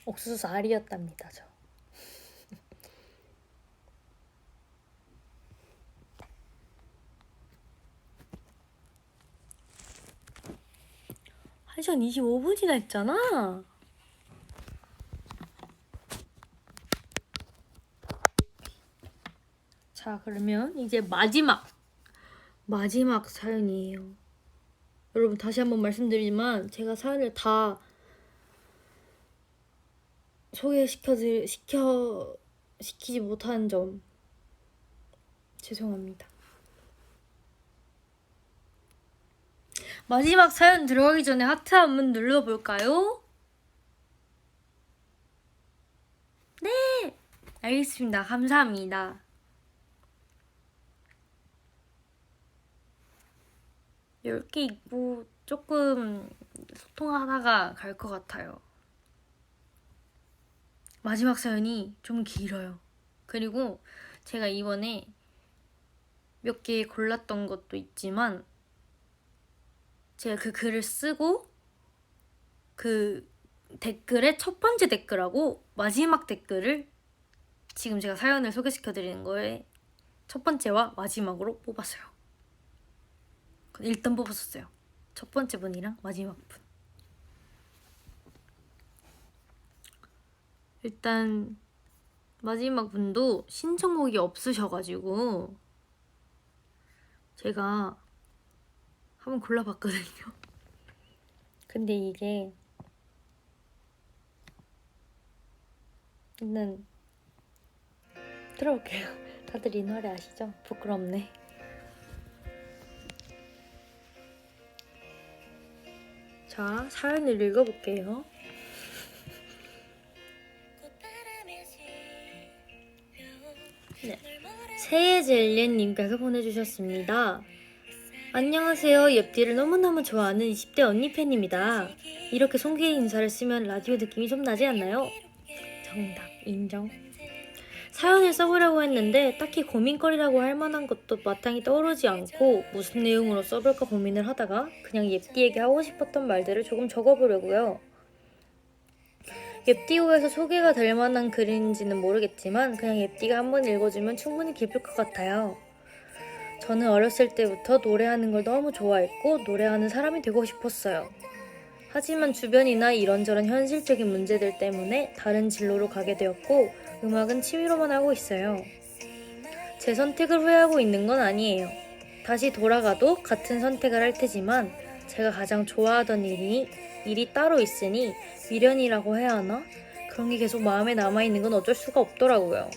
옥수수 알이었답니다. 저. 한 시간 25분이나 했잖아. 자, 그러면 이제 마지막 사연이에요. 여러분 다시 한번 말씀드리지만 제가 사연을 다 시키지 못한 점 죄송합니다. 마지막 사연 들어가기 전에 하트 한번 눌러볼까요? 네! 알겠습니다. 감사합니다. 이렇게 입고 조금 소통하다가 갈 것 같아요. 마지막 사연이 좀 길어요. 그리고 제가 이번에 몇 개 골랐던 것도 있지만 제가 그 글을 쓰고 그 댓글의 첫 번째 댓글하고 마지막 댓글을 지금 제가 사연을 소개시켜드리는 거에 첫 번째와 마지막으로 뽑았어요. 일단 뽑았었어요. 첫 번째 분이랑 마지막 분. 일단 마지막 분도 신청곡이 없으셔가지고 제가 한번 골라봤거든요. 근데 이게 일단 들어볼게요. 다들 이 노래 아시죠? 부끄럽네. 자, 사연을 읽어볼게요. 네. 새해젤리님께서 보내주셨습니다. 안녕하세요. 엽디를 너무너무 좋아하는 20대 언니 팬입니다. 이렇게 송기의 인사를 쓰면 라디오 느낌이 좀 나지 않나요? 정답, 인정. 사연을 써보려고 했는데 딱히 고민거리라고 할 만한 것도 마땅히 떠오르지 않고 무슨 내용으로 써볼까 고민을 하다가 그냥 엽디에게 하고 싶었던 말들을 조금 적어보려고요. 엽디오에서 소개가 될 만한 글인지는 모르겠지만 그냥 엽디가 한번 읽어주면 충분히 기쁠 것 같아요. 저는 어렸을 때부터 노래하는 걸 너무 좋아했고 노래하는 사람이 되고 싶었어요. 하지만 주변이나 이런저런 현실적인 문제들 때문에 다른 진로로 가게 되었고 음악은 취미로만 하고 있어요. 제 선택을 후회하고 있는 건 아니에요. 다시 돌아가도 같은 선택을 할 테지만 제가 가장 좋아하던 일이 따로 있으니 미련이라고 해야 하나? 그런 게 계속 마음에 남아있는 건 어쩔 수가 없더라고요.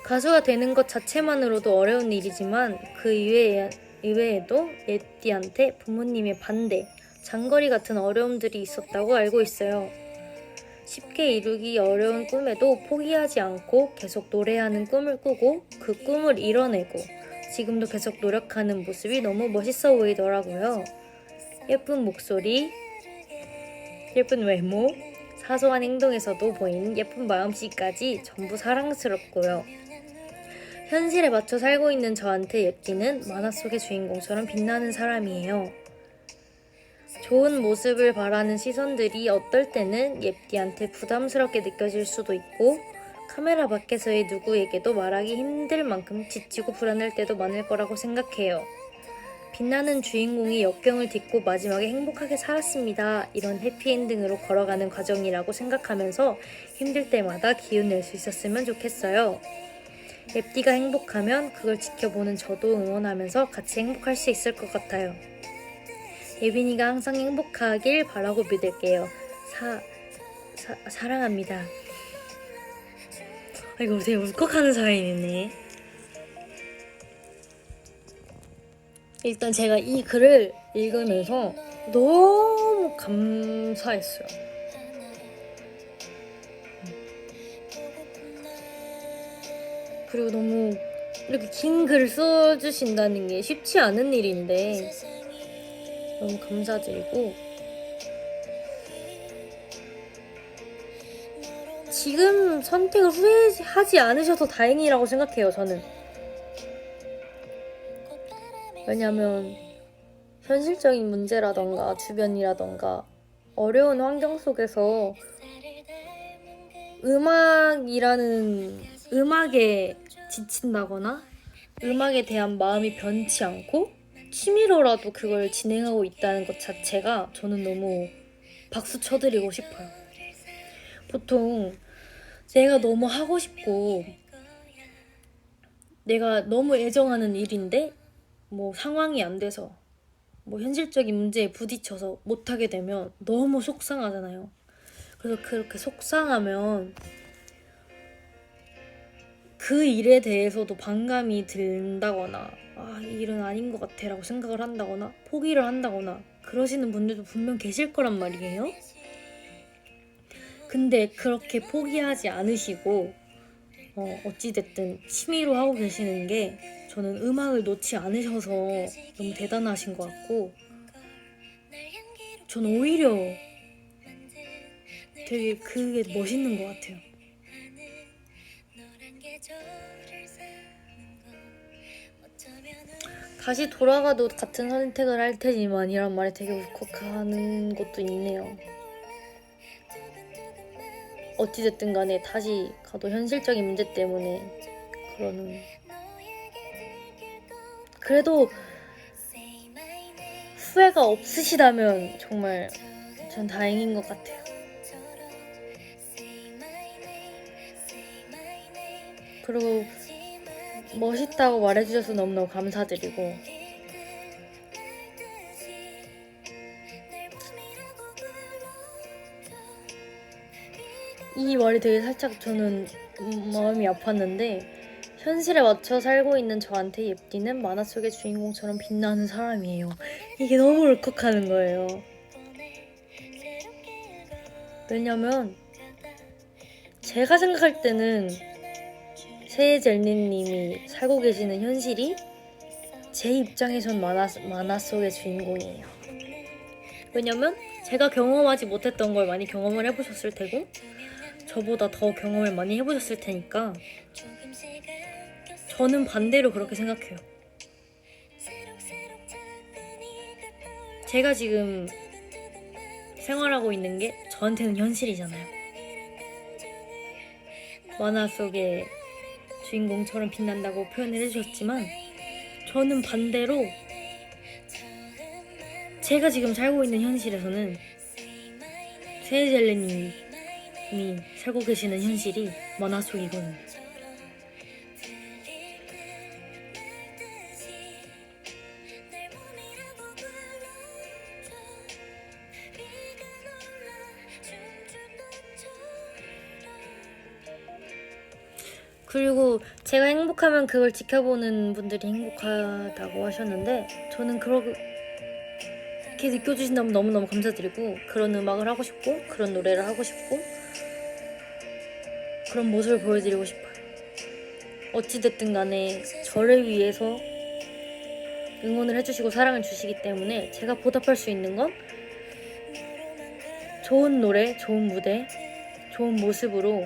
가수가 되는 것 자체만으로도 어려운 일이지만 그 이외에도 엽디한테 부모님의 반대, 장거리 같은 어려움들이 있었다고 알고 있어요. 쉽게 이루기 어려운 꿈에도 포기하지 않고 계속 노래하는 꿈을 꾸고 그 꿈을 이뤄내고 지금도 계속 노력하는 모습이 너무 멋있어 보이더라고요. 예쁜 목소리, 예쁜 외모, 사소한 행동에서도 보이는 예쁜 마음씨까지 전부 사랑스럽고요. 현실에 맞춰 살고 있는 저한테 엽디는 만화 속의 주인공처럼 빛나는 사람이에요. 좋은 모습을 바라는 시선들이 어떨 때는 엽디한테 부담스럽게 느껴질 수도 있고 카메라 밖에서의 누구에게도 말하기 힘들 만큼 지치고 불안할 때도 많을 거라고 생각해요. 빛나는 주인공이 역경을 딛고 마지막에 행복하게 살았습니다. 이런 해피엔딩으로 걸어가는 과정이라고 생각하면서 힘들 때마다 기운 낼 수 있었으면 좋겠어요. 엽디가 행복하면 그걸 지켜보는 저도 응원하면서 같이 행복할 수 있을 것 같아요. 예빈이가 항상 행복하길 바라고 믿을게요. 사랑합니다. 이거 되게 울컥하는 사연이네. 일단 제가 이 글을 읽으면서 너무 감사했어요. 그리고 너무 이렇게 긴 글을 써주신다는 게 쉽지 않은 일인데 너무 감사드리고, 지금 선택을 후회하지 않으셔서 다행이라고 생각해요, 저는. 왜냐면 현실적인 문제라던가 주변이라던가 어려운 환경 속에서 음악에 지친다거나 음악에 대한 마음이 변치 않고 취미로라도 그걸 진행하고 있다는 것 자체가 저는 너무 박수 쳐드리고 싶어요. 보통 내가 너무 하고 싶고 내가 너무 애정하는 일인데 뭐 상황이 안 돼서 뭐 현실적인 문제에 부딪혀서 못하게 되면 너무 속상하잖아요. 그래서 그렇게 속상하면 그 일에 대해서도 반감이 든다거나 이 일은 아닌 것 같아 라고 생각을 한다거나 포기를 한다거나 그러시는 분들도 분명 계실 거란 말이에요. 근데 그렇게 포기하지 않으시고 어찌됐든 취미로 하고 계시는 게 저는 음악을 놓지 않으셔서 너무 대단하신 것 같고, 저는 오히려 되게 그게 멋있는 것 같아요. 다시 돌아가도 같은 선택을 할 테지만 이란 말이 되게 울컥하는 것도 있네요. 어찌됐든 간에 다시 가도 현실적인 문제 때문에 그러는, 그래도 후회가 없으시다면 정말 전 다행인 것 같아요. 그리고 멋있다고 말해주셔서 너무너무 감사드리고, 이 말이 되게 살짝 저는 마음이 아팠는데, 현실에 맞춰 살고 있는 저한테 예삐는 만화 속의 주인공처럼 빛나는 사람이에요. 이게 너무 울컥하는 거예요. 왜냐면 제가 생각할 때는 세이젤리님이 살고 계시는 현실이 제 입장에선 만화 속의 주인공이에요. 왜냐면 제가 경험하지 못했던 걸 많이 경험을 해보셨을 테고 저보다 더 경험을 많이 해보셨을 테니까 저는 반대로 그렇게 생각해요. 제가 지금 생활하고 있는 게 저한테는 현실이잖아요. 만화 속의 주인공처럼 빛난다고 표현을 해주셨지만 저는 반대로 제가 지금 살고 있는 현실에서는 세이젤리님이 살고 계시는 현실이 만화 속이거든요. 그리고 제가 행복하면 그걸 지켜보는 분들이 행복하다고 하셨는데 저는 그렇게 느껴주신다면 너무너무 감사드리고, 그런 음악을 하고 싶고 그런 노래를 하고 싶고 그런 모습을 보여드리고 싶어요. 어찌됐든 간에 저를 위해서 응원을 해주시고 사랑을 주시기 때문에 제가 보답할 수 있는 건 좋은 노래, 좋은 무대, 좋은 모습으로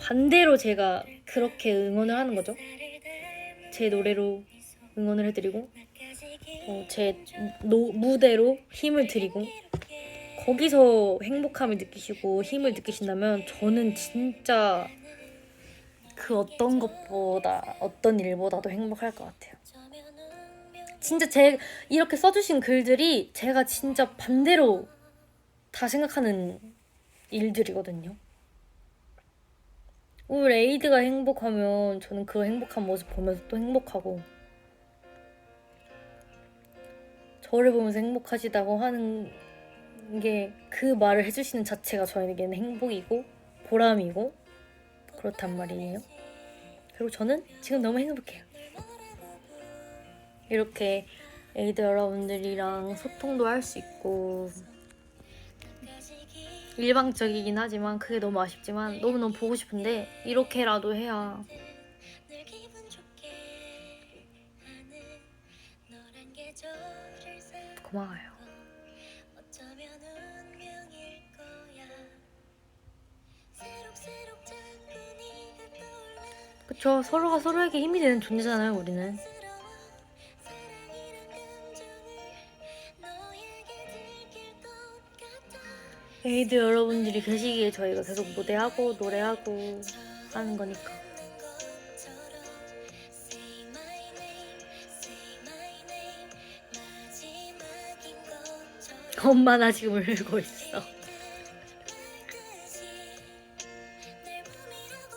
반대로 제가 그렇게 응원을 하는 거죠. 제 노래로 응원을 해드리고 제 무대로 힘을 드리고 거기서 행복함을 느끼시고 힘을 느끼신다면 저는 진짜 그 어떤 것보다 어떤 일보다도 행복할 것 같아요. 진짜 이렇게 써주신 글들이 제가 진짜 반대로 다 생각하는 일들이거든요. 우리 에이드가 행복하면 저는 그 행복한 모습 보면서 또 행복하고, 저를 보면서 행복하시다고 하는 게 그 말을 해주시는 자체가 저에게는 행복이고 보람이고 그렇단 말이에요. 그리고 저는 지금 너무 행복해요. 이렇게 에이드 여러분들이랑 소통도 할 수 있고 일방적이긴 하지만 그게 너무 아쉽지만 너무너무 보고 싶은데 이렇게라도 해야 늘 기분 좋게 하는 너란 계절을 살 고마워요. 어쩌면 운명일 거야 새록새록 자꾸 네가 떠올라 그쵸? 서로가 서로에게 힘이 되는 존재잖아요, 우리는. 스러워 사랑이란 감정을 너에게 들킬 것 같아 에이드 여러분들이 계시기에 저희가 계속 무대하고 노래하고 하는 거니까. 것처럼 Say my name, say my name 마지막인 것처럼 엄마 나 지금 울고 있어. 말끝이 내 몸이라고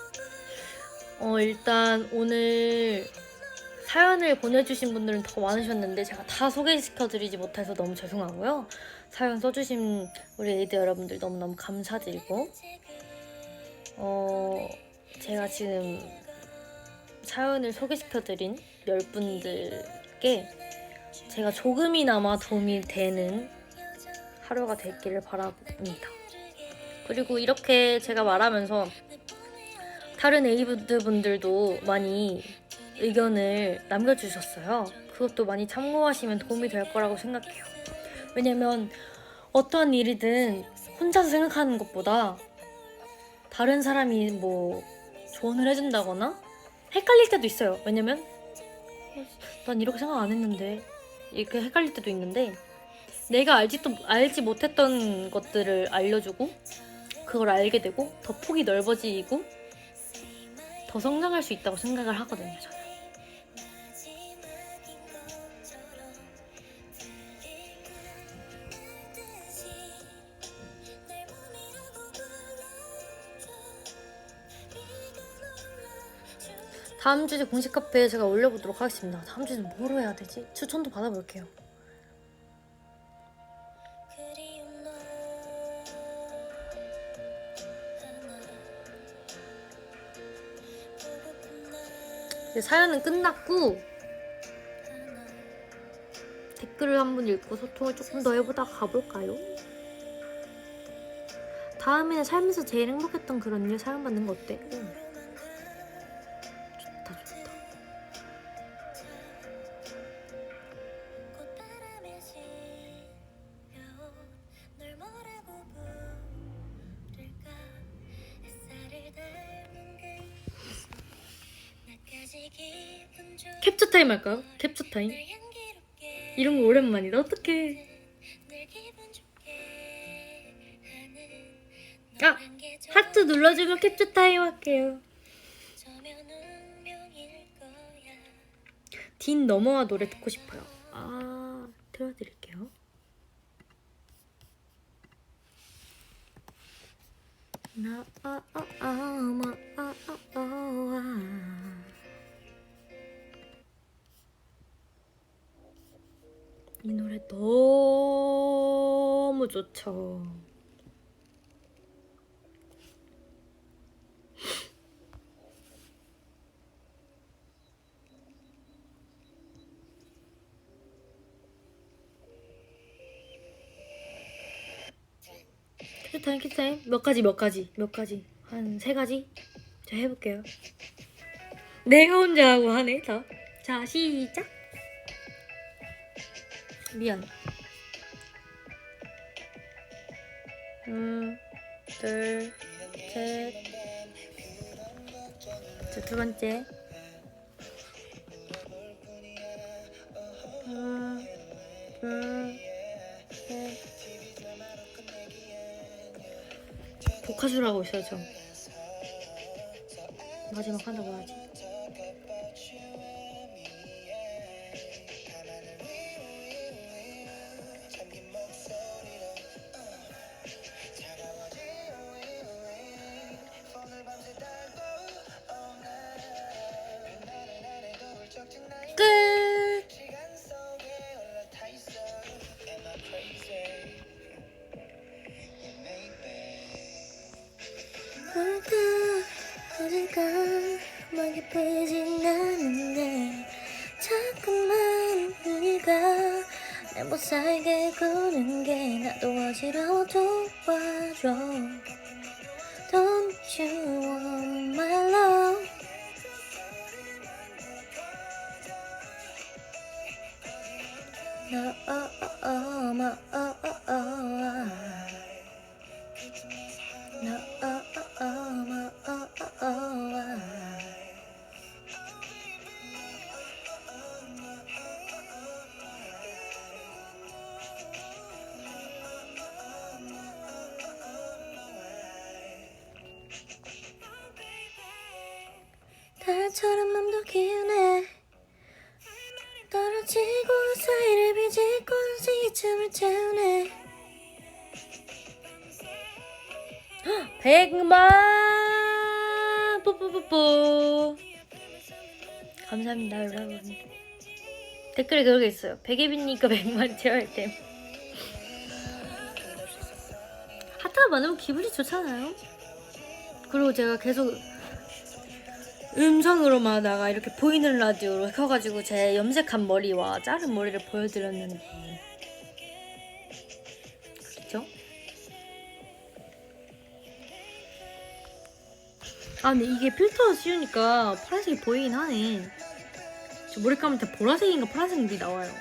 불러 일단 오늘 사연을 보내주신 분들은 더 많으셨는데 제가 다 소개시켜드리지 못해서 너무 죄송하고요. 사연 써주신 우리 에이드 여러분들 너무너무 감사드리고 제가 지금 사연을 소개시켜드린 10분들께 제가 조금이나마 도움이 되는 하루가 됐기를 바랍니다. 그리고 이렇게 제가 말하면서 다른 에이드 분들도 많이 의견을 남겨주셨어요. 그것도 많이 참고하시면 도움이 될 거라고 생각해요. 왜냐면 어떠한 일이든 혼자서 생각하는 것보다 다른 사람이 뭐 조언을 해준다거나 헷갈릴 때도 있어요. 왜냐면 난 이렇게 생각 안 했는데 이렇게 헷갈릴 때도 있는데 내가 알지 못했던 것들을 알려주고 그걸 알게 되고 더 폭이 넓어지고 더 성장할 수 있다고 생각을 하거든요, 저는. 마지막인 것처럼 들릴 듯이 내 몸이라고 불러줘 네가 놀라줘 다음 주제 공식 카페에 제가 올려보도록 하겠습니다. 다음 주에는 뭐로 해야 되지? 추천도 받아볼게요. 그리운 너 하나 보고픈 나 이제 사연은 끝났고 하나 댓글을 한번 읽고 소통을 조금 더 해보다가 가볼까요? 다음에는 살면서 제일 행복했던 그런 일 사연 받는 거 어때? 좋다 좋다. 꽃바람에 실려온 널 뭐라고 부를까 햇살을 닮은 그 모습 나까지 기분 좋은 캡처 타임 할까요? 캡처 타임? 늘 향기롭게 이런 거 오랜만이다. 어떡해. 늘 기분 좋게 하는 아! 너란 계절 하트 눌러주면 캡처 타임 할게요. 어쩌면 운명일 거야 딘 넘어와 노래 듣고 싶어요. 아, 틀어드릴게요. 나 이 노래 너무 좋죠. 캡처타임 몇 가지 한 3가지 자 해볼게요. 내가 혼자 하고 하네 다. 자 시작. 미안. 둘, 셋. 자, 2번째. 하나, 둘, 셋. 복화술 하고 있어요, 저. 마지막 하나 뭐하지? 끝! 예쁘진 않은데 자꾸만 네가 내 못 살게 구는 게 나도 어지러워. 도와줘. Don't you want my love? No, oh, oh, oh, my, oh, oh, oh. No, oh, oh, oh, my, oh, oh, oh. 달처럼 맘도 기운해 떨어지고 사이를 비집고 시쯤을 채우네. 100만 뽀뽀뽀뽀. 감사합니다 여러분. 댓글에 그러게 있어요. 백예빈이니까 100만 채워야 됨. 하트가 많으면 기분이 좋잖아요. 그리고 제가 계속 음성으로마다가 이렇게 보이는 라디오로 켜가지고 제 염색한 머리와 자른 머리를 보여드렸는데 그렇죠? 아 근데 이게 필터가 씌우니까 파란색이 보이긴 하네. 저 머리 감을 때 보라색인가 파란색이 나와요.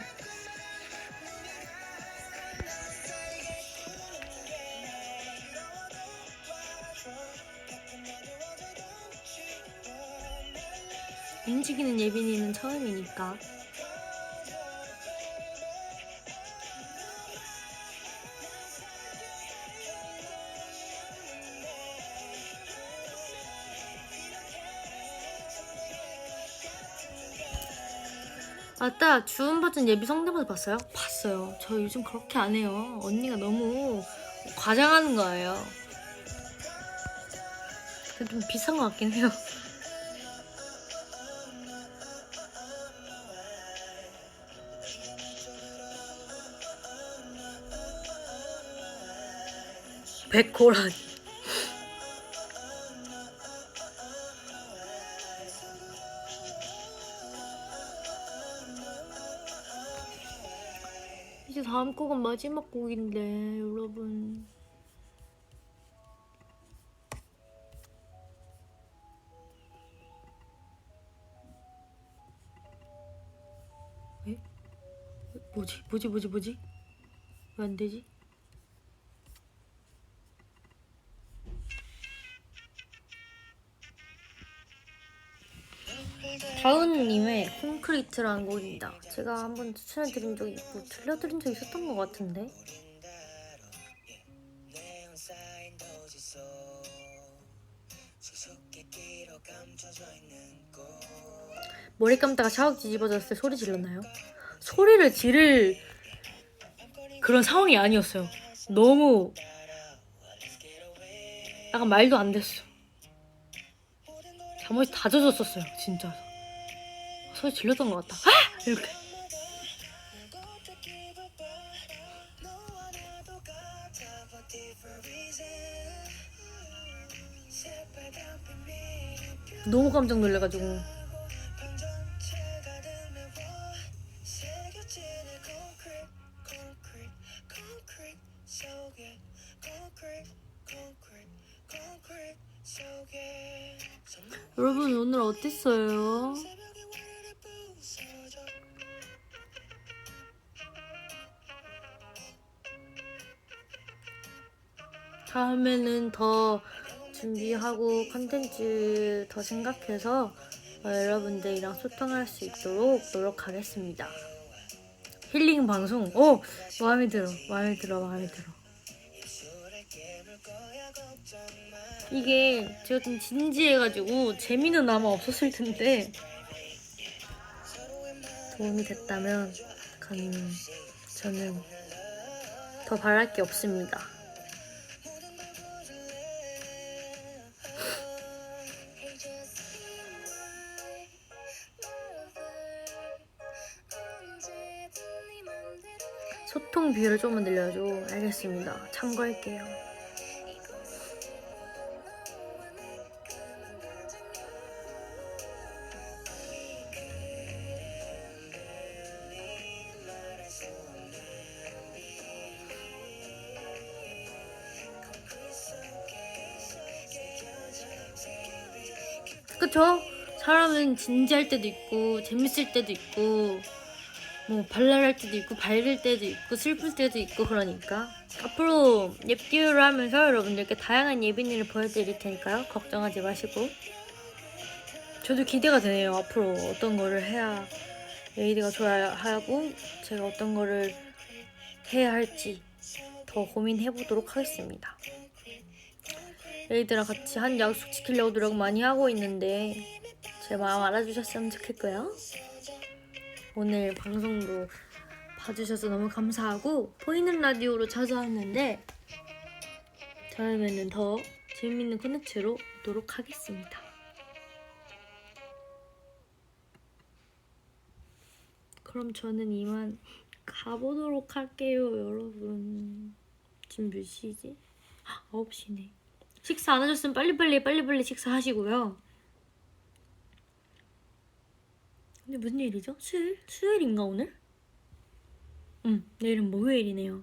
움직이는 예빈이는 처음이니까. 맞다, 주은 버전 예비 성대모사 봤어요? 봤어요. 저 요즘 그렇게 안 해요. 언니가 너무 과장하는 거예요. 그게 좀 비싼 것 같긴 해요. 백호라니. 이제 다음 곡은 마지막 곡인데 여러분. 에? 뭐지? 왜 안 되지? 다운님의 콘크리트라는 곡입니다. 제가 한번 추천해드린 적이 있고 들려드린 적이 있었던 것 같은데. 머리 감다가 샤워기 뒤집어졌을 때 소리 질렀나요? 소리를 지를 그런 상황이 아니었어요. 너무 약간 말도 안 됐어. 잠옷이 다 젖었었어요 진짜. 소리 질렀던 것 같다. 아! 이렇게. 너무 깜짝 놀래가지고. 여러분 오늘 어땠어요? 다음에는 더 준비하고 컨텐츠 더 생각해서 여러분들이랑 소통할 수 있도록 노력하겠습니다. 힐링 방송, 오! 마음에 들어. 이게 제가 좀 진지해가지고 재미는 아마 없었을 텐데 도움이 됐다면 저는 더 바랄 게 없습니다. 소통 비율을 조금만 늘려줘. 알겠습니다. 참고할게요. 그쵸? 사람은 진지할 때도 있고 재밌을 때도 있고 뭐 발랄할 때도 있고 밝을 때도 있고 슬플 때도 있고 그러니까 앞으로 랩듀오를 하면서 여러분들께 다양한 예빈이를 보여드릴 테니까요. 걱정하지 마시고 저도 기대가 되네요. 앞으로 어떤 거를 해야 에이드가 좋아하고 제가 어떤 거를 해야 할지 더 고민해보도록 하겠습니다. 에이드랑 같이 한 약속 지키려고 노력 많이 하고 있는데 제 마음 알아주셨으면 좋겠고요. 오늘 방송도 봐주셔서 너무 감사하고 보이는 라디오로 찾아왔는데 다음에는 더 재밌는 콘텐츠로 오도록 하겠습니다. 그럼 저는 이만 가보도록 할게요, 여러분. 지금 몇 시지? 9시네. 식사 안 하셨으면 빨리빨리 식사하시고요. 근데 무슨 일이죠? 수요일? 수요일인가 오늘? 내일은 목요일이네요.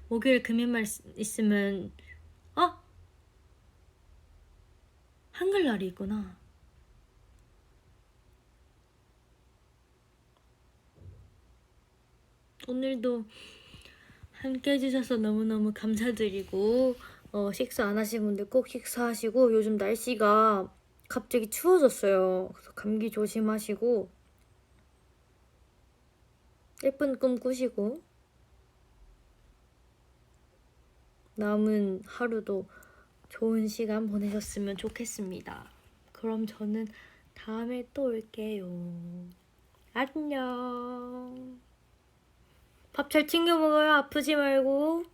목요일 금요일만 있으면 한글날이 있구나. 오늘도 함께 해주셔서 너무너무 감사드리고 식사 안 하신 분들 꼭 식사하시고 요즘 날씨가 갑자기 추워졌어요. 그래서 감기 조심하시고 예쁜 꿈 꾸시고 남은 하루도 좋은 시간 보내셨으면 좋겠습니다. 그럼 저는 다음에 또 올게요. 안녕. 밥 잘 챙겨 먹어요. 아프지 말고.